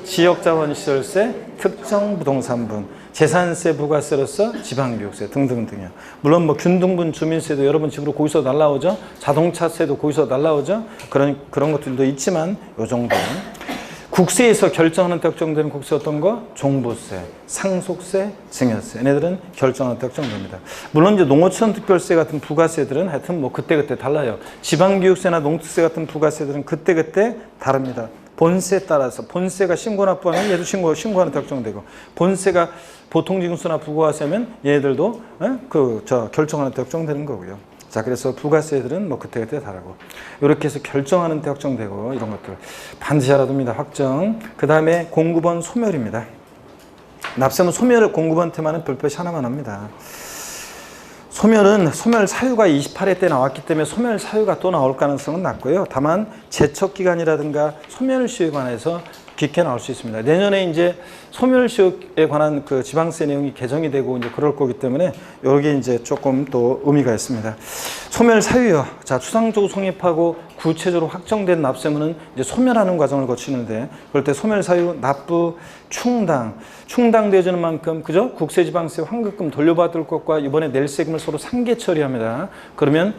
지역자원시설세, 특정부동산분, 재산세, 부가세로서 지방교육세 등등등이요. 물론 뭐 균등분 주민세도 여러분 집으로 거기서 날라오죠. 자동차세도 거기서 날라오죠. 그런 것들도 있지만 요 정도. 국세에서 결정하는 때 확정되는 국세 어떤 거? 종부세, 상속세, 증여세. 얘네들은 결정하는 때 확정됩니다. 물론 이제 농어촌 특별세 같은 부가세들은 하여튼 뭐 그때그때 달라요. 지방교육세나 농특세 같은 부가세들은 그때그때 다릅니다. 본세에 따라서 본세가 신고납부하면 얘도 신고하는 때 확정되고, 본세가 보통징수나 부가세면 얘들도 결정하는 때 확정되는 거고요. 자, 그래서 부가세들은 뭐 그때그때 다르고, 이렇게 해서 결정하는 때 확정되고, 이런 것들 반드시 알아둡니다. 확정. 그 다음에 09번 소멸입니다. 납세무 소멸을 09번 테마는 별표시 하나만 합니다. 소멸은 소멸 사유가 28회 때 나왔기 때문에 소멸 사유가 또 나올 가능성은 낮고요. 다만 제척기간이라든가 소멸시효에 관해서 깊게 나올 수 있습니다. 내년에 이제 소멸시효에 관한 그 지방세 내용이 개정이 되고 이제 그럴 거기 때문에 여기 이제 조금 또 의미가 있습니다. 소멸 사유요. 자, 추상적으로 성립하고 구체적으로 확정된 납세물은 이제 소멸하는 과정을 거치는데 그럴 때 소멸 사유, 납부, 충당되어지는 만큼 그죠? 국세지방세 환급금 돌려받을 것과 이번에 낼 세금을 서로 상계 처리합니다. 그러면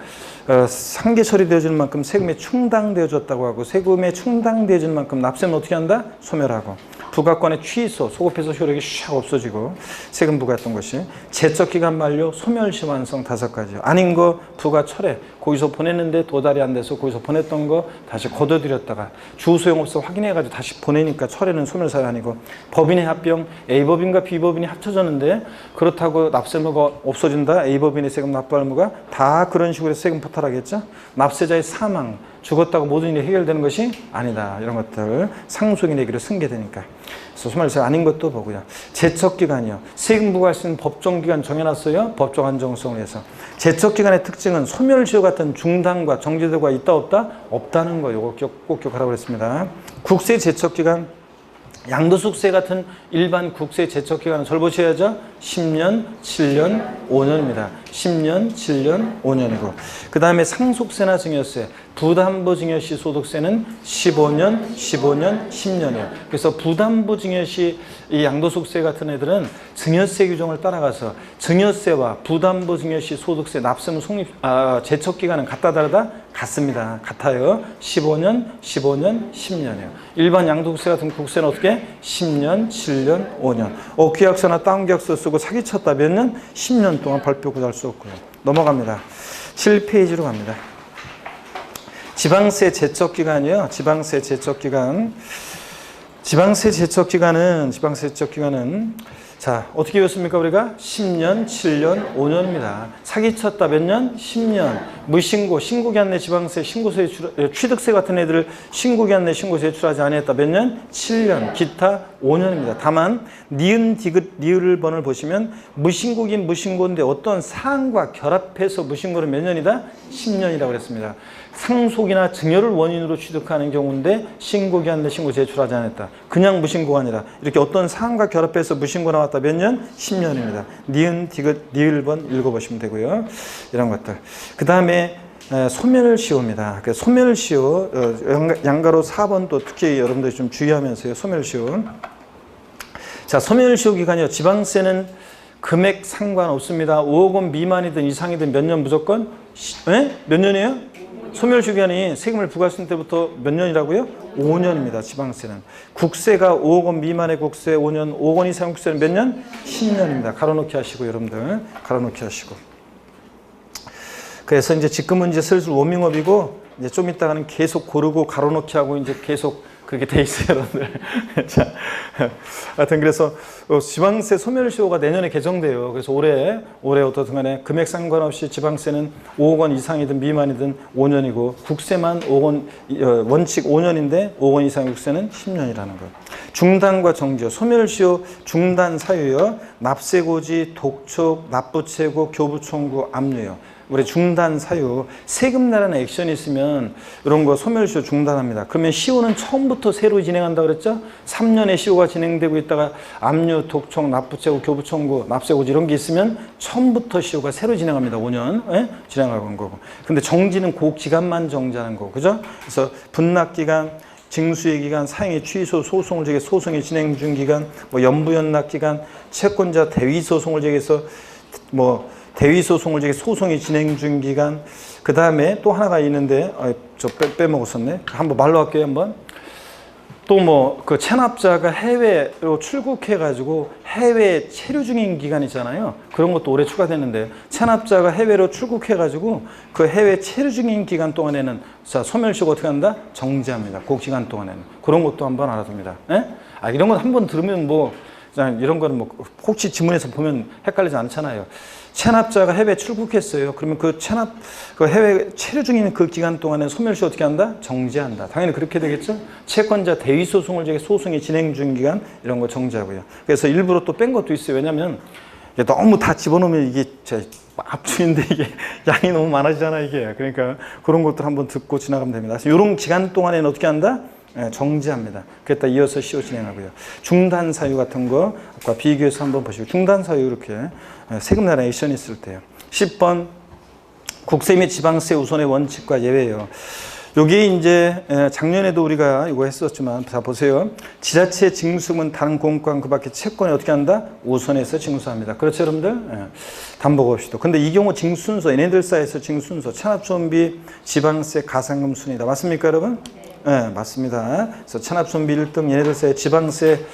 상계 처리되어지는 만큼 세금이 충당되어졌다고 하고 세금에 충당되어지는 만큼 납세는 어떻게 한다? 소멸하고 부과권의 취소, 소급해서 효력이 샥 없어지고 세금 부과했던 것이 제척기간 만료, 소멸시 완성 5가지요. 아닌 거 부과 철회, 거기서 보냈는데 도달이 안 돼서 거기서 보냈던 거 다시 걷어들였다가 주소용업소 확인해가지고 다시 보내니까 철회는 소멸사유 아니고 법인의 합병, A법인과 B법인이 합쳐졌는데 그렇다고 납세무가 없어진다, A법인의 세금 납부할 무가 다 그런 식으로 세금 포탈하겠죠. 납세자의 사망, 죽었다고 모든 일이 해결되는 것이 아니다. 이런 것들 상속인 얘기로 승계되니까. 그래서 소멸세 아닌 것도 보고요. 제척기간이요. 세금 부과할 수 있는 법정기간 정해놨어요. 법적 안정성을 위해서. 제척기간의 특징은 소멸시효 같은 중단과 정지도가 있다 없다? 없다는 거. 이거 꼭 기억하라고 그랬습니다. 국세 제척기간 양도소득세 같은 일반 국세 제척기간은 절 보셔야죠. 10년, 7년, 5년입니다. 10년, 7년, 5년이고 그 다음에 상속세나 증여세, 부담부 증여시 소득세는 15년, 15년, 10년이에요. 그래서 부담부 증여시 이 양도소득세 같은 애들은 증여세 규정을 따라가서 증여세와 부담부 증여시 소득세 납세무 제척기간은 같다 다르다? 같습니다. 같아요. 15년, 15년, 10년이에요. 일반 양도국세 같은 국세는 어떻게? 10년, 7년, 5년. 계약서나 다운계약서 쓰고 사기쳤다 몇 년? 10년 동안 발표 구할 수 없고요. 넘어갑니다. 7페이지로 갑니다. 지방세 제척기간이요. 지방세 제척기간은 자, 어떻게 외웠습니까? 우리가 10년, 7년, 5년입니다. 사기쳤다 몇 년? 10년. 무신고, 신고기한 내 지방세, 신고세 취득세 같은 애들을 신고기한 내 신고세 제출하지 않았다 몇 년? 7년. 기타 5년입니다. 다만 니은, 디귿, 리을번을 보시면 무신고긴 무신고인데 어떤 사항과 결합해서 무신고는 몇 년이다? 10년이라고 그랬습니다. 상속이나 증여를 원인으로 취득하는 경우인데 신고기한 내 신고 제출하지 않았다. 그냥 무신고가 아니라 이렇게 어떤 사항과 결합해서 무신고 나왔다 몇 년? 10년입니다. 니은, 디귿, 리을번 읽어보시면 되고요. 이런 것들. 그 다음에 소멸시효입니다. 그 소멸시효 양가로 4번 또 특히 여러분들이 좀 주의하면서요. 소멸시효. 자, 소멸시효 기간이요. 지방세는 금액 상관없습니다. 5억 원 미만이든 이상이든 몇 년 무조건? 몇 년이에요? 소멸시효 기간이 세금을 부과했을 때부터 몇 년이라고요? 5년입니다. 지방세는. 국세가 5억 원 미만의 국세 5년, 5억 원 이상 국세는 몇 년? 10년입니다. 가로놓기 하시고 여러분들. 가로놓기 하시고. 그래서 이제 지금 문제 슬슬 워밍업이고 이제 좀 이따가는 계속 고르고 가로놓기 하고 이제 계속 그렇게 돼 있어요, 여러분들. 자, 하여튼 그래서 지방세 소멸시효가 내년에 개정돼요. 그래서 올해 어떻든 간에 금액 상관없이 지방세는 5억 원 이상이든 미만이든 5년이고 국세만 5억 원 원칙 5년인데 5억 원 이상의 국세는 10년이라는 거. 중단과 정지요. 소멸시효 중단 사유요. 납세고지, 독촉, 납부채고, 교부청구, 압류요. 우리 중단 사유, 세금 내라는 액션이 있으면 이런 거 소멸시효 중단합니다. 그러면 시효는 처음부터 새로 진행한다고 그랬죠? 3년의 시효가 진행되고 있다가 압류, 독촉, 납부채고, 교부청구, 납세고지 이런 게 있으면 처음부터 시효가 새로 진행합니다. 5년 진행하는 거고. 근데 정지는 그 기간만 정지하는 거고, 그죠? 그래서 분납기간, 징수의 기간, 사행의 취소, 소송을 제기해 소송이 진행 중 기간, 뭐 연부연납 기간, 채권자 대위 소송을 제기해서 대위 소송을 제기 소송이 진행 중 기간, 그 다음에 또 하나가 있는데 저 빼먹었었네. 한번 말로 할게요. 한번. 또 그 체납자가 해외로 출국해가지고 해외 체류 중인 기간 있잖아요. 그런 것도 올해 추가됐는데 체납자가 해외로 출국해가지고 그 해외 체류 중인 기간 동안에는 자 소멸시효가 어떻게 한다? 정지합니다. 그 기간 동안에는 그런 것도 한번 알아둡니다. 이런 건 한번 들으면 이런 거는 혹시 지문에서 보면 헷갈리지 않잖아요. 체납자가 해외 출국했어요. 그러면 그 해외 체류 중인 그 기간 동안에 소멸시효 어떻게 한다? 정지한다. 당연히 그렇게 되겠죠? 채권자 대위 소송을 제기 소송이 진행 중 기간 이런 거 정지하고요. 그래서 일부러 또 뺀 것도 있어요. 왜냐하면 이게 너무 다 집어넣으면 이게 제 압축인데 이게 양이 너무 많아지잖아 이게. 그러니까 그런 것들 한번 듣고 지나가면 됩니다. 그래서 이런 기간 동안에는 어떻게 한다? 정지합니다. 그랬다 이어서 시호 진행하고요. 중단 사유 같은 거 아까 비교해서 한번 보시고 중단 사유 이렇게 세금 나레이션 있을 때요. 10번 국세 및 지방세 우선의 원칙과 예외예요. 여기 이제 작년에도 우리가 이거 했었지만 자 보세요. 지자체 징수금은 다른 공과는 그 밖에 채권에 어떻게 한다? 우선해서 징수합니다. 그렇죠 여러분들? 담보고시도. 근데 이 경우 징순서 얘네들 사이에서 징순서 체납손비 지방세 가산금 순이다. 맞습니까 여러분? 네, 맞습니다. 그래서 체납손비 1등 얘네들 사이에 지방세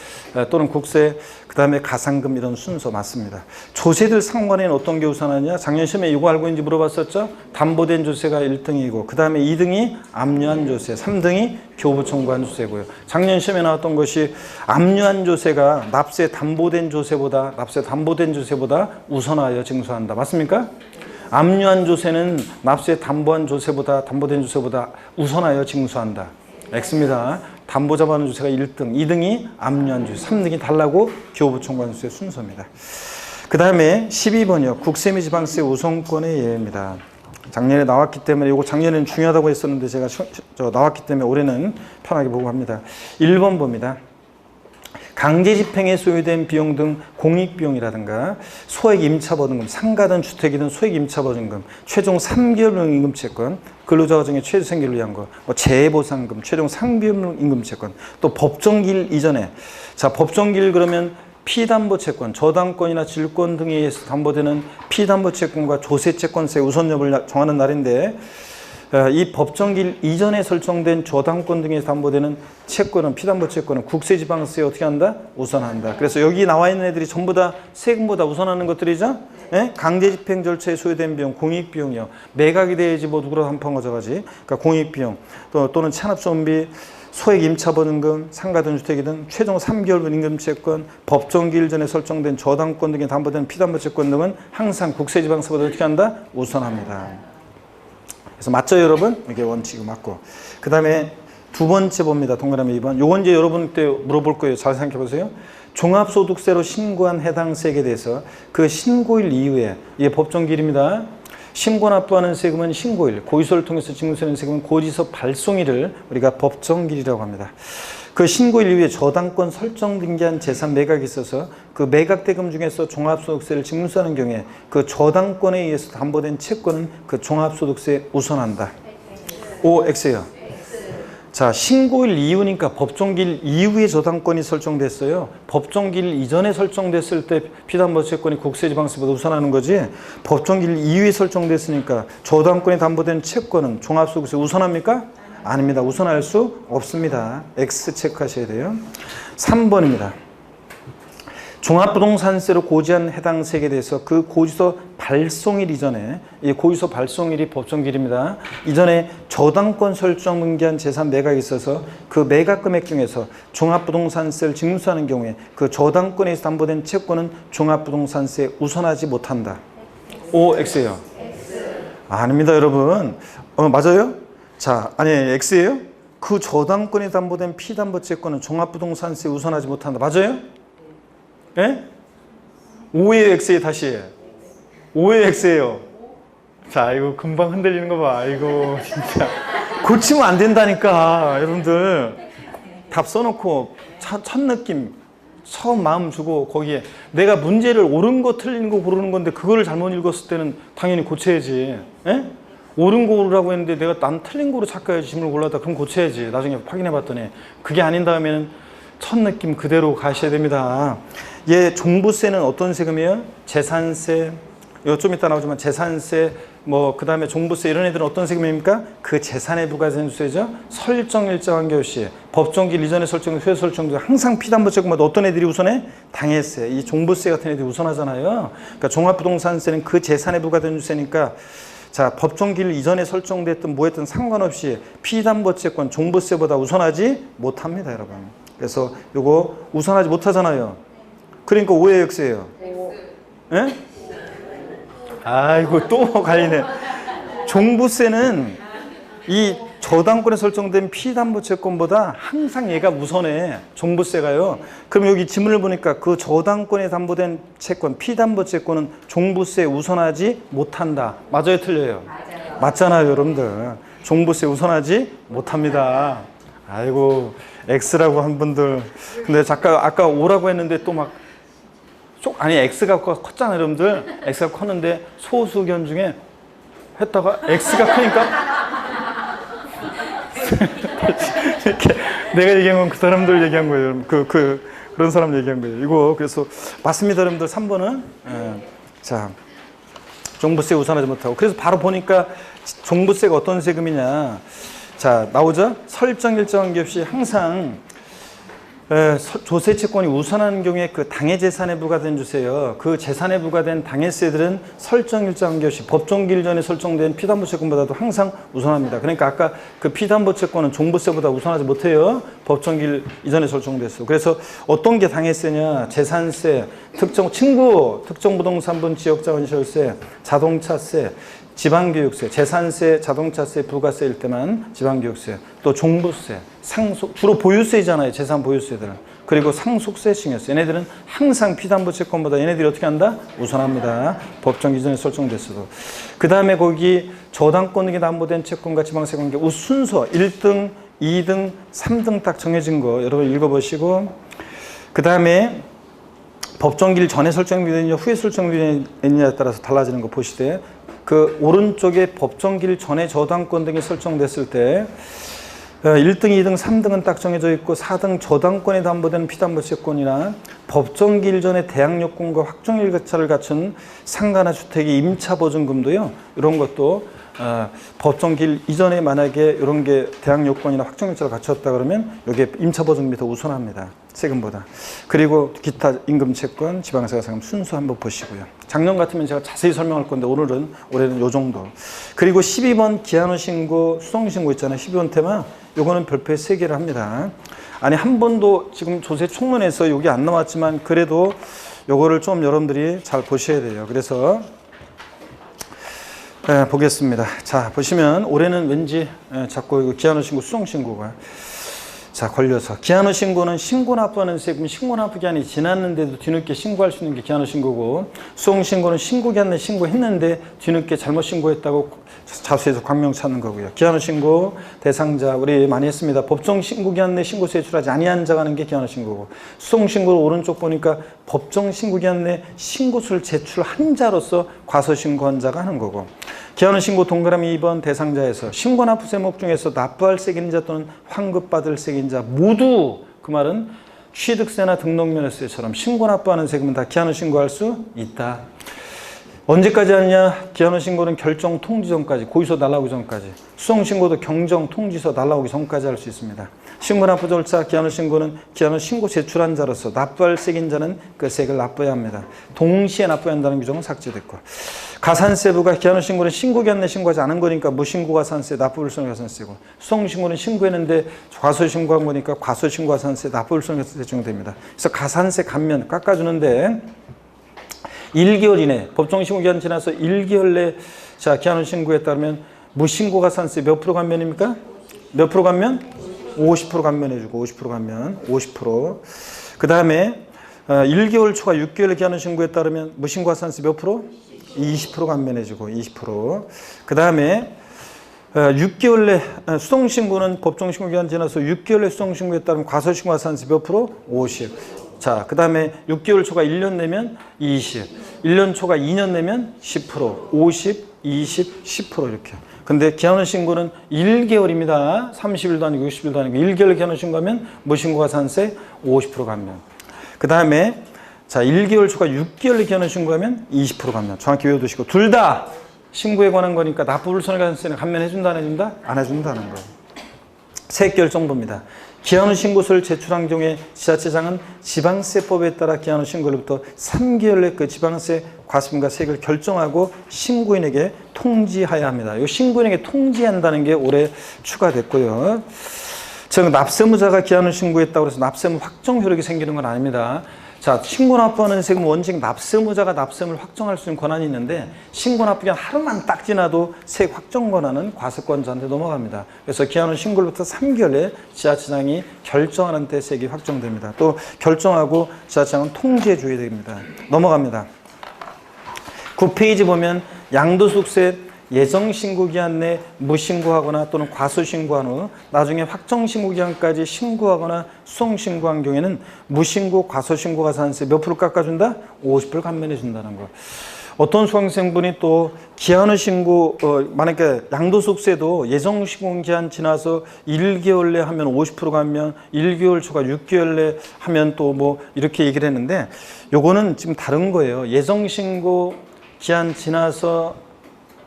또는 국세 그 다음에 가산금 이런 순서 맞습니다. 조세들 상관에는 어떤 게 우선하냐? 작년 시험에 이거 알고 있는지 물어봤었죠? 담보된 조세가 1등이고 그 다음에 2등이 압류한 조세 3등이 교부 청구한 조세고요. 작년 시험에 나왔던 것이 압류한 조세가 납세 담보된 조세보다 우선하여 징수한다. 맞습니까? 압류한 조세는 납세 담보한 조세보다 담보된 조세보다 우선하여 징수한다. X입니다. 담보 잡아놓은 조세가 1등, 2등이 압류한 조세, 3등이 달라고 교부 청구한 조세 순서입니다. 그 다음에 12번이요. 국세 및 지방세 우선권의 예외입니다. 작년에 나왔기 때문에 이거 작년에는 중요하다고 했었는데 제가 나왔기 때문에 올해는 편하게 보고 합니다. 1번 봅니다. 강제 집행에 소요된 비용 등 공익비용이라든가 소액 임차보증금, 상가든 주택이든 소액 임차보증금, 최종 3개월용 임금채권, 근로자 가정의 최저 생계를 위한 거, 재해보상금, 최종 3개월용 임금채권, 또 법정기일 이전에 자 법정기일 그러면 피담보채권, 저당권이나 질권 등에 의해서 담보되는 피담보채권과 조세채권세 우선 여부를 정하는 날인데 이 법정기일 이전에 설정된 저당권 등에 담보되는 채권은 피담보채권은 국세지방세에 어떻게 한다? 우선한다. 그래서 여기 나와 있는 애들이 전부 다 세금보다 우선하는 것들이죠. 예? 강제집행 절차에 소요된 비용, 공익비용이요. 매각이 돼야지 뭐 누구라도 한판 가져가지. 그러니까 공익비용 또는 체납손비, 소액 임차보증금, 상가든 주택이든 최종 3개월분 임금채권, 법정기일 전에 설정된 저당권 등에 담보되는 피담보채권 등은 항상 국세지방세보다 어떻게 한다? 우선합니다. 그래서 맞죠 여러분? 이게 원칙이 맞고 그 다음에 두 번째 봅니다. 동그라미 2번. 요건 이제 여러분 때 물어볼 거예요. 잘 생각해 보세요. 종합소득세로 신고한 해당 세액에 대해서 그 신고일 이후에 이게 법정기일입니다. 신고 납부하는 세금은 신고일, 고지서를 통해서 징수하는 세금은 고지서 발송일을 우리가 법정기일이라고 합니다. 그 신고일 이후에 저당권 설정 등기한 재산 매각이 있어서 그 매각 대금 중에서 종합소득세를 징수하는 경우에 그 저당권에 의해서 담보된 채권은 그 종합소득세에 우선한다. O, X예요. 자, 신고일 이후니까 법정기일 이후에 저당권이 설정됐어요. 법정기일 이전에 설정됐을 때 피담보채권이 국세지방세보다 우선하는 거지. 법정기일 이후에 설정됐으니까 저당권에 담보된 채권은 종합소득세 우선합니까? 아닙니다. 우선할 수 없습니다. X 체크하셔야 돼요. 3번입니다. 종합부동산세로 고지한 해당 세액에 대해서 그 고지서 발송일 이전에 이 고지서 발송일이 법정기일입니다. 이전에 저당권 설정 등기한 재산 매각이 있어서 그 매각 금액 중에서 종합부동산세를 징수하는 경우에 그 저당권에서 담보된 채권은 종합부동산세에 우선하지 못한다. O, X예요. 아닙니다, 여러분. 맞아요? 자, 아니 X예요? 그 저당권에 담보된 피담보채권은 종합부동산세에 우선하지 못한다. 맞아요? 예? 5의 X에 다시 5의 X예요. 자, 이거 금방 흔들리는 거 봐. 이거 진짜 고치면 안 된다니까. 여러분들 답 써놓고 첫 느낌 처음 마음 주고 거기에 내가 문제를 옳은 거 틀린 거 고르는 건데 그거를 잘못 읽었을 때는 당연히 고쳐야지. 예? 옳은 거 고르라고 했는데 내가 난 틀린 거로 착각해야지 질문을 골랐다. 그럼 고쳐야지. 나중에 확인해 봤더니 그게 아닌 다음에는 첫 느낌 그대로 가셔야 됩니다. 예, 종부세는 어떤 세금이에요? 재산세, 좀 이따 나오지만 재산세, 그 다음에 종부세 이런 애들은 어떤 세금입니까? 그 재산에 부과되는 세죠. 설정 일정한 것이 법정기일 이전에 설정, 후에 설정 항상 피담보채권마다 어떤 애들이 우선해? 당해세, 이 종부세 같은 애들이 우선하잖아요. 그러니까 종합부동산세는 그 재산에 부과되는 세니까 자, 법정기일 이전에 설정됐든 뭐했든 상관없이 피담보채권, 종부세보다 우선하지 못합니다, 여러분. 그래서 요거 우선하지 못하잖아요. 그러니까 5의 X예요. 예? 아이고 또 갈리네. 종부세는 이 저당권에 설정된 피담보채권보다 항상 얘가 우선해. 종부세가요. 그럼 여기 지문을 보니까 그 저당권에 담보된 채권, 피담보채권은 종부세 우선하지 못한다. 맞아요, 틀려요? 맞아요. 맞잖아요, 여러분들. 종부세 우선하지 못합니다. 아이고, X라고 한 분들. 근데 잠깐 아까 O라고 했는데 또 막 아니 X가 컸잖아요, 여러분들. X가 컸는데 소수 의견 중에 했다가 X가 크니까 이렇게 내가 얘기한 건 그 사람들 얘기한 거예요. 그런 사람 얘기한 거예요. 이거 그래서 맞습니다, 여러분들. 3번은 자, 종부세 우선하지 못하고. 그래서 바로 보니까 종부세가 어떤 세금이냐. 자, 나오죠? 설정 일정한 게 없이 항상 조세 채권이 우선하는 경우에 그 당해 재산에 부과된 주세요. 그 재산에 부과된 당해세들은 설정 일정한 게 없이 법정기일 전에 설정된 피담보 채권보다도 항상 우선합니다. 그러니까 아까 그 피담보 채권은 종부세보다 우선하지 못해요. 법정기일 이전에 설정됐어. 그래서 어떤 게 당해세냐? 재산세, 특정 부동산분 지역자원시설세, 자동차세, 지방교육세, 재산세, 자동차세, 부가세일 때만 지방교육세, 또 종부세, 상속, 주로 보유세잖아요. 재산 보유세들. 그리고 상속세, 증여세. 얘네들은 항상 피담보 채권보다 얘네들이 어떻게 한다? 우선합니다. 법정 기준에 설정됐어도. 그 다음에 거기 저당권 등에 담보된 채권과 지방세 관계 순서 1등, 2등, 3등 딱 정해진 거 여러분 읽어보시고, 그 다음에 법정기일 전에 설정되느냐 후에 설정되느냐에 따라서 달라지는 거 보시되, 그 오른쪽에 법정기일 전에 저당권 등이 설정됐을 때 1등, 2등, 3등은 딱 정해져 있고 4등 저당권에 담보되는 피담보 채권이나 법정기일 전에 대항요건과 확정일가차를 갖춘 상가나 주택의 임차보증금도요. 이런 것도 법정기일 이전에 만약에 이런 게 대항요건이나 확정일자를 갖췄다 그러면 여기에 임차보증금이 더 우선합니다. 세금보다. 그리고 기타 임금채권, 지방세가세금 순서 한번 보시고요. 작년 같으면 제가 자세히 설명할 건데 올해는 요 정도. 그리고 12번 기한후 신고, 수송 신고 있잖아요. 12번 테마. 요거는 별표에 3개를 합니다. 아니 한 번도 지금 조세 총론에서 여기 안 나왔지만 그래도 요거를 좀 여러분들이 잘 보셔야 돼요. 그래서 보겠습니다. 자, 보시면 올해는 왠지 자꾸 이거 기한후 신고, 수송 신고가 자, 걸려서. 기한후 신고는 신고 납부하는 세금, 신고 납부 기한이 지났는데도 뒤늦게 신고할 수 있는 게 기한후 신고고, 수송 신고는 신고 기한 내 신고했는데 뒤늦게 잘못 신고했다고 자수해서 광명 찾는 거고요. 기한후 신고 대상자 우리 많이 했습니다. 법정 신고 기한 내 신고서 제출하지 아니한 자가 하는 게 기한후 신고고, 수송 신고를 오른쪽 보니까 법정 신고 기한 내 신고서를 제출한 자로서 과소 신고한 자가 하는 거고, 기한후 신고 동그라미 2번 대상자에서 신고 납부 세목 중에서 납부할 세금자 또는 환급받을 세금자 모두, 그 말은 취득세나 등록면허세처럼 신고 납부하는 세금은 다 기한후 신고할 수 있다. 언제까지 하느냐? 기한후 신고는 결정 통지 전까지, 고의서 날라오기 전까지. 수송 신고도 경정 통지서 날라오기 전까지 할 수 있습니다. 신고 납부 절차, 기한후 신고는 기한후 신고 제출한 자로서 납부할 세금자는 그 세금을 납부해야 합니다. 동시에 납부해야 한다는 규정은 삭제됐고, 가산세부가 기한후 신고는 신고 기한 내 신고하지 않은 거니까 무신고 가산세, 납부불성 가산세고, 수송 신고는 신고했는데 과소 신고한 거니까 과소 신고 가산세, 납부불성 가산세 적용됩니다. 그래서 가산세 감면 깎아주는데 1개월 이내, 법정 신고 기한 지나서 1개월 내 자, 기한후 신고에 따르면 무신고 가산세 몇 프로 감면입니까? 몇 프로 감면? 50% 감면해주고, 50% 감면, 50%. 그 다음에 1개월 초과 6개월 기한후 신고에 따르면 무신고 가산세 몇 프로? 20% 감면해주고, 20%. 그 다음에 6개월 내 수송 신고는 법정 신고 기한 지나서 6개월 내 수송 신고에 따르면 과소 신고 가산세 몇 프로? 50. 자, 그 다음에 6개월 초과 1년 내면 20, 1년 초과 2년 내면 10%, 50, 20, 10% 이렇게. 근데 기한후 신고는 1개월입니다. 30일도 아니고 60일도 아니고 1개월 기한후 신고하면 무신고 가산세 50% 감면. 그 다음에 자, 1개월 초과 6개월 기한후 신고하면 20% 감면. 정확히 외워두시고, 둘 다 신고에 관한 거니까 납부불손해 가산세는 감면해준다, 안 해준다? 안 해준다는 거예요. 세액결 정보입니다. 기한후 신고서를 제출한 경우에 지자체장은 지방세법에 따라 기한후 신고로부터 3개월 내 그 지방세 과세금과 세액을 결정하고 신고인에게 통지해야 합니다. 이 신고인에게 통지한다는 게 올해 추가됐고요. 즉 납세무자가 기한후 신고했다고 해서 납세무 확정 효력이 생기는 건 아닙니다. 자, 신고 납부하는 세금 원칙 납세무자가 납세금을 확정할 수 있는 권한이 있는데 신고 납부 기한 하루만 딱 지나도 세액 확정 권한은 과세권자한테 넘어갑니다. 그래서 기한은 신고로부터 3개월에 지자체장이 결정하는 때 세액이 확정됩니다. 또 결정하고 지자체장은 통지해 줘야 됩니다. 넘어갑니다. 9페이지 보면 양도소득세 예정신고기한 내 무신고하거나 또는 과소신고한 후 나중에 확정신고기한까지 신고하거나 수송신고한 경우에는 무신고, 과소신고가산세 몇 프로 깎아준다? 50% 감면해준다는 거. 어떤 수강생분이 또 기한의 신고, 만약에 양도소득세도 예정신고기한 지나서 1개월 내 하면 50% 감면, 1개월 초과 6개월 내 하면 또 뭐 이렇게 얘기를 했는데 요거는 지금 다른 거예요. 예정신고 기한 지나서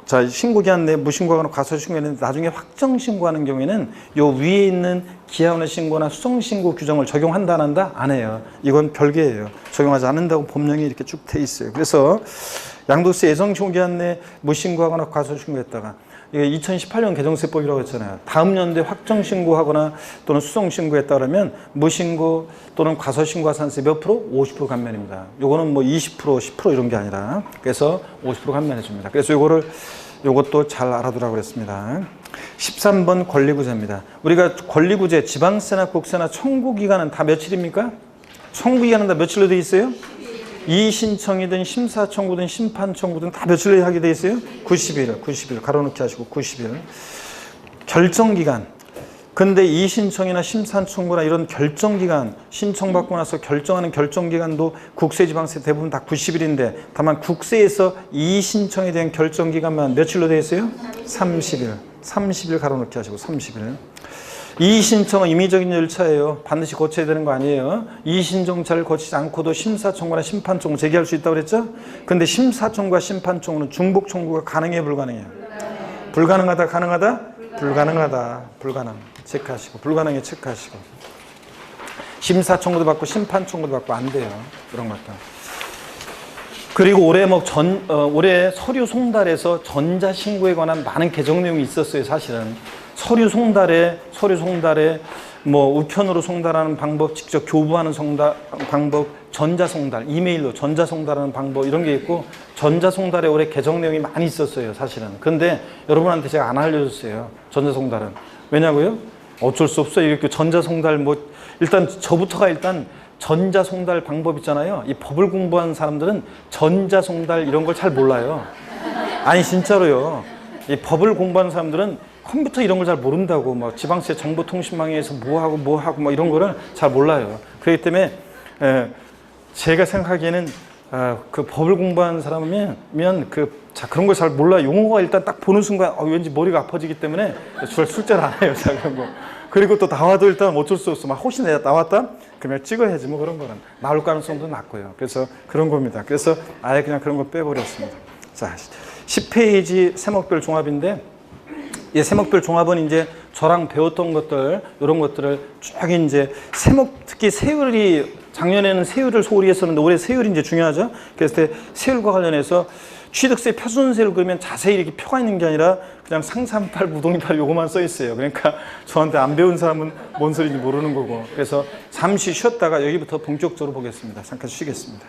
자, 신고기한 내 무신고하거나 과소신고에는 나중에 확정신고하는 경우에는 요 위에 있는 기한의 신고나 수정신고 규정을 적용한다 안 한다? 안 해요. 이건 별개예요. 적용하지 않는다고 법령이 이렇게 쭉 돼 있어요. 그래서 양도세 예정신고기한 내 무신고하거나 과소신고했다가 이게 2018년 개정세법이라고 했잖아요. 다음 연도에 확정신고하거나 또는 수정신고했다 그러면 무신고 또는 과소신고가산세 몇 프로? 50% 감면입니다. 요거는 뭐 20%, 10% 이런 게 아니라 그래서 50% 감면해 줍니다. 그래서 요것도 잘 알아두라고 그랬습니다. 13번 권리구제입니다. 우리가 권리구제 지방세나 국세나 청구기간은 다 며칠입니까? 청구기간은 다 며칠로 돼 있어요? 이의신청이든 심사청구든 심판청구든 다 며칠로 하게 돼 있어요? 90일 가로넣기 하시고 90일. 결정기간. 근데 이의신청이나 심사청구나 이런 결정기간 신청받고 나서 결정하는 결정기간도 국세지방세 대부분 다 90일인데 다만 국세에서 이의신청에 대한 결정기간만 며칠로 돼 있어요? 30일 가로넣기 하시고 30일. 이의신청은 임의적인 절차예요. 반드시 거쳐야 되는 거 아니에요. 이의신청자를 거치지 않고도 심사청구나 심판청구 제기할 수 있다고 그랬죠? 근데 심사청구와 심판청구는 중복청구가 가능해요, 불가능해요? 불가능하다, 가능하다? 불가능하다, 불가능. 체크하시고, 불가능해 체크하시고. 심사청구도 받고 심판청구도 받고 안 돼요. 그런 것도. 그리고 올해 서류 송달에서 전자신고에 관한 많은 개정 내용이 있었어요, 사실은. 서류 송달에 뭐 우편으로 송달하는 방법, 직접 교부하는 방법, 전자송달, 이메일로 전자송달하는 방법 이런 게 있고 전자송달에 올해 개정 내용이 많이 있었어요, 사실은. 근데 여러분한테 제가 안 알려줬어요, 전자송달은. 왜냐고요? 어쩔 수 없어요. 이렇게 전자송달 일단 저부터가 일단 전자송달 방법 있잖아요. 이 법을 공부하는 사람들은 전자송달 이런 걸 잘 몰라요. 아니 진짜로요. 이 법을 공부하는 사람들은 컴퓨터 이런 걸 잘 모른다고 막 지방세 정보통신망에서 뭐하고 막 이런 거를 잘 몰라요. 그렇기 때문에 제가 생각하기에는 그 법을 공부하는 사람이면 그런 걸 잘 몰라. 용어가 일단 딱 보는 순간 왠지 머리가 아파지기 때문에 출제를 안 해요. 자, 그런 거. 그리고 또 나와도 일단 어쩔 수 없어. 막 혹시 내가 나왔다? 그러면 찍어야지 뭐 그런 거는. 나올 가능성도 낮고요. 그래서 그런 겁니다. 그래서 아예 그냥 그런 거 빼버렸습니다. 자, 10페이지 세목별 종합인데 이 세목별 종합은 이제 저랑 배웠던 것들 이런 것들을 쭉 이제 세목 특히 세율이 작년에는 세율을 소홀히 했었는데 올해 세율이 이제 중요하죠. 그래서 세율과 관련해서 취득세 표준세율 그러면 자세히 이렇게 표가 있는 게 아니라 그냥 상산팔, 무동인팔 요거만 써 있어요. 그러니까 저한테 안 배운 사람은 뭔 소리인지 모르는 거고. 그래서 잠시 쉬었다가 여기부터 본격적으로 보겠습니다. 잠깐 쉬겠습니다.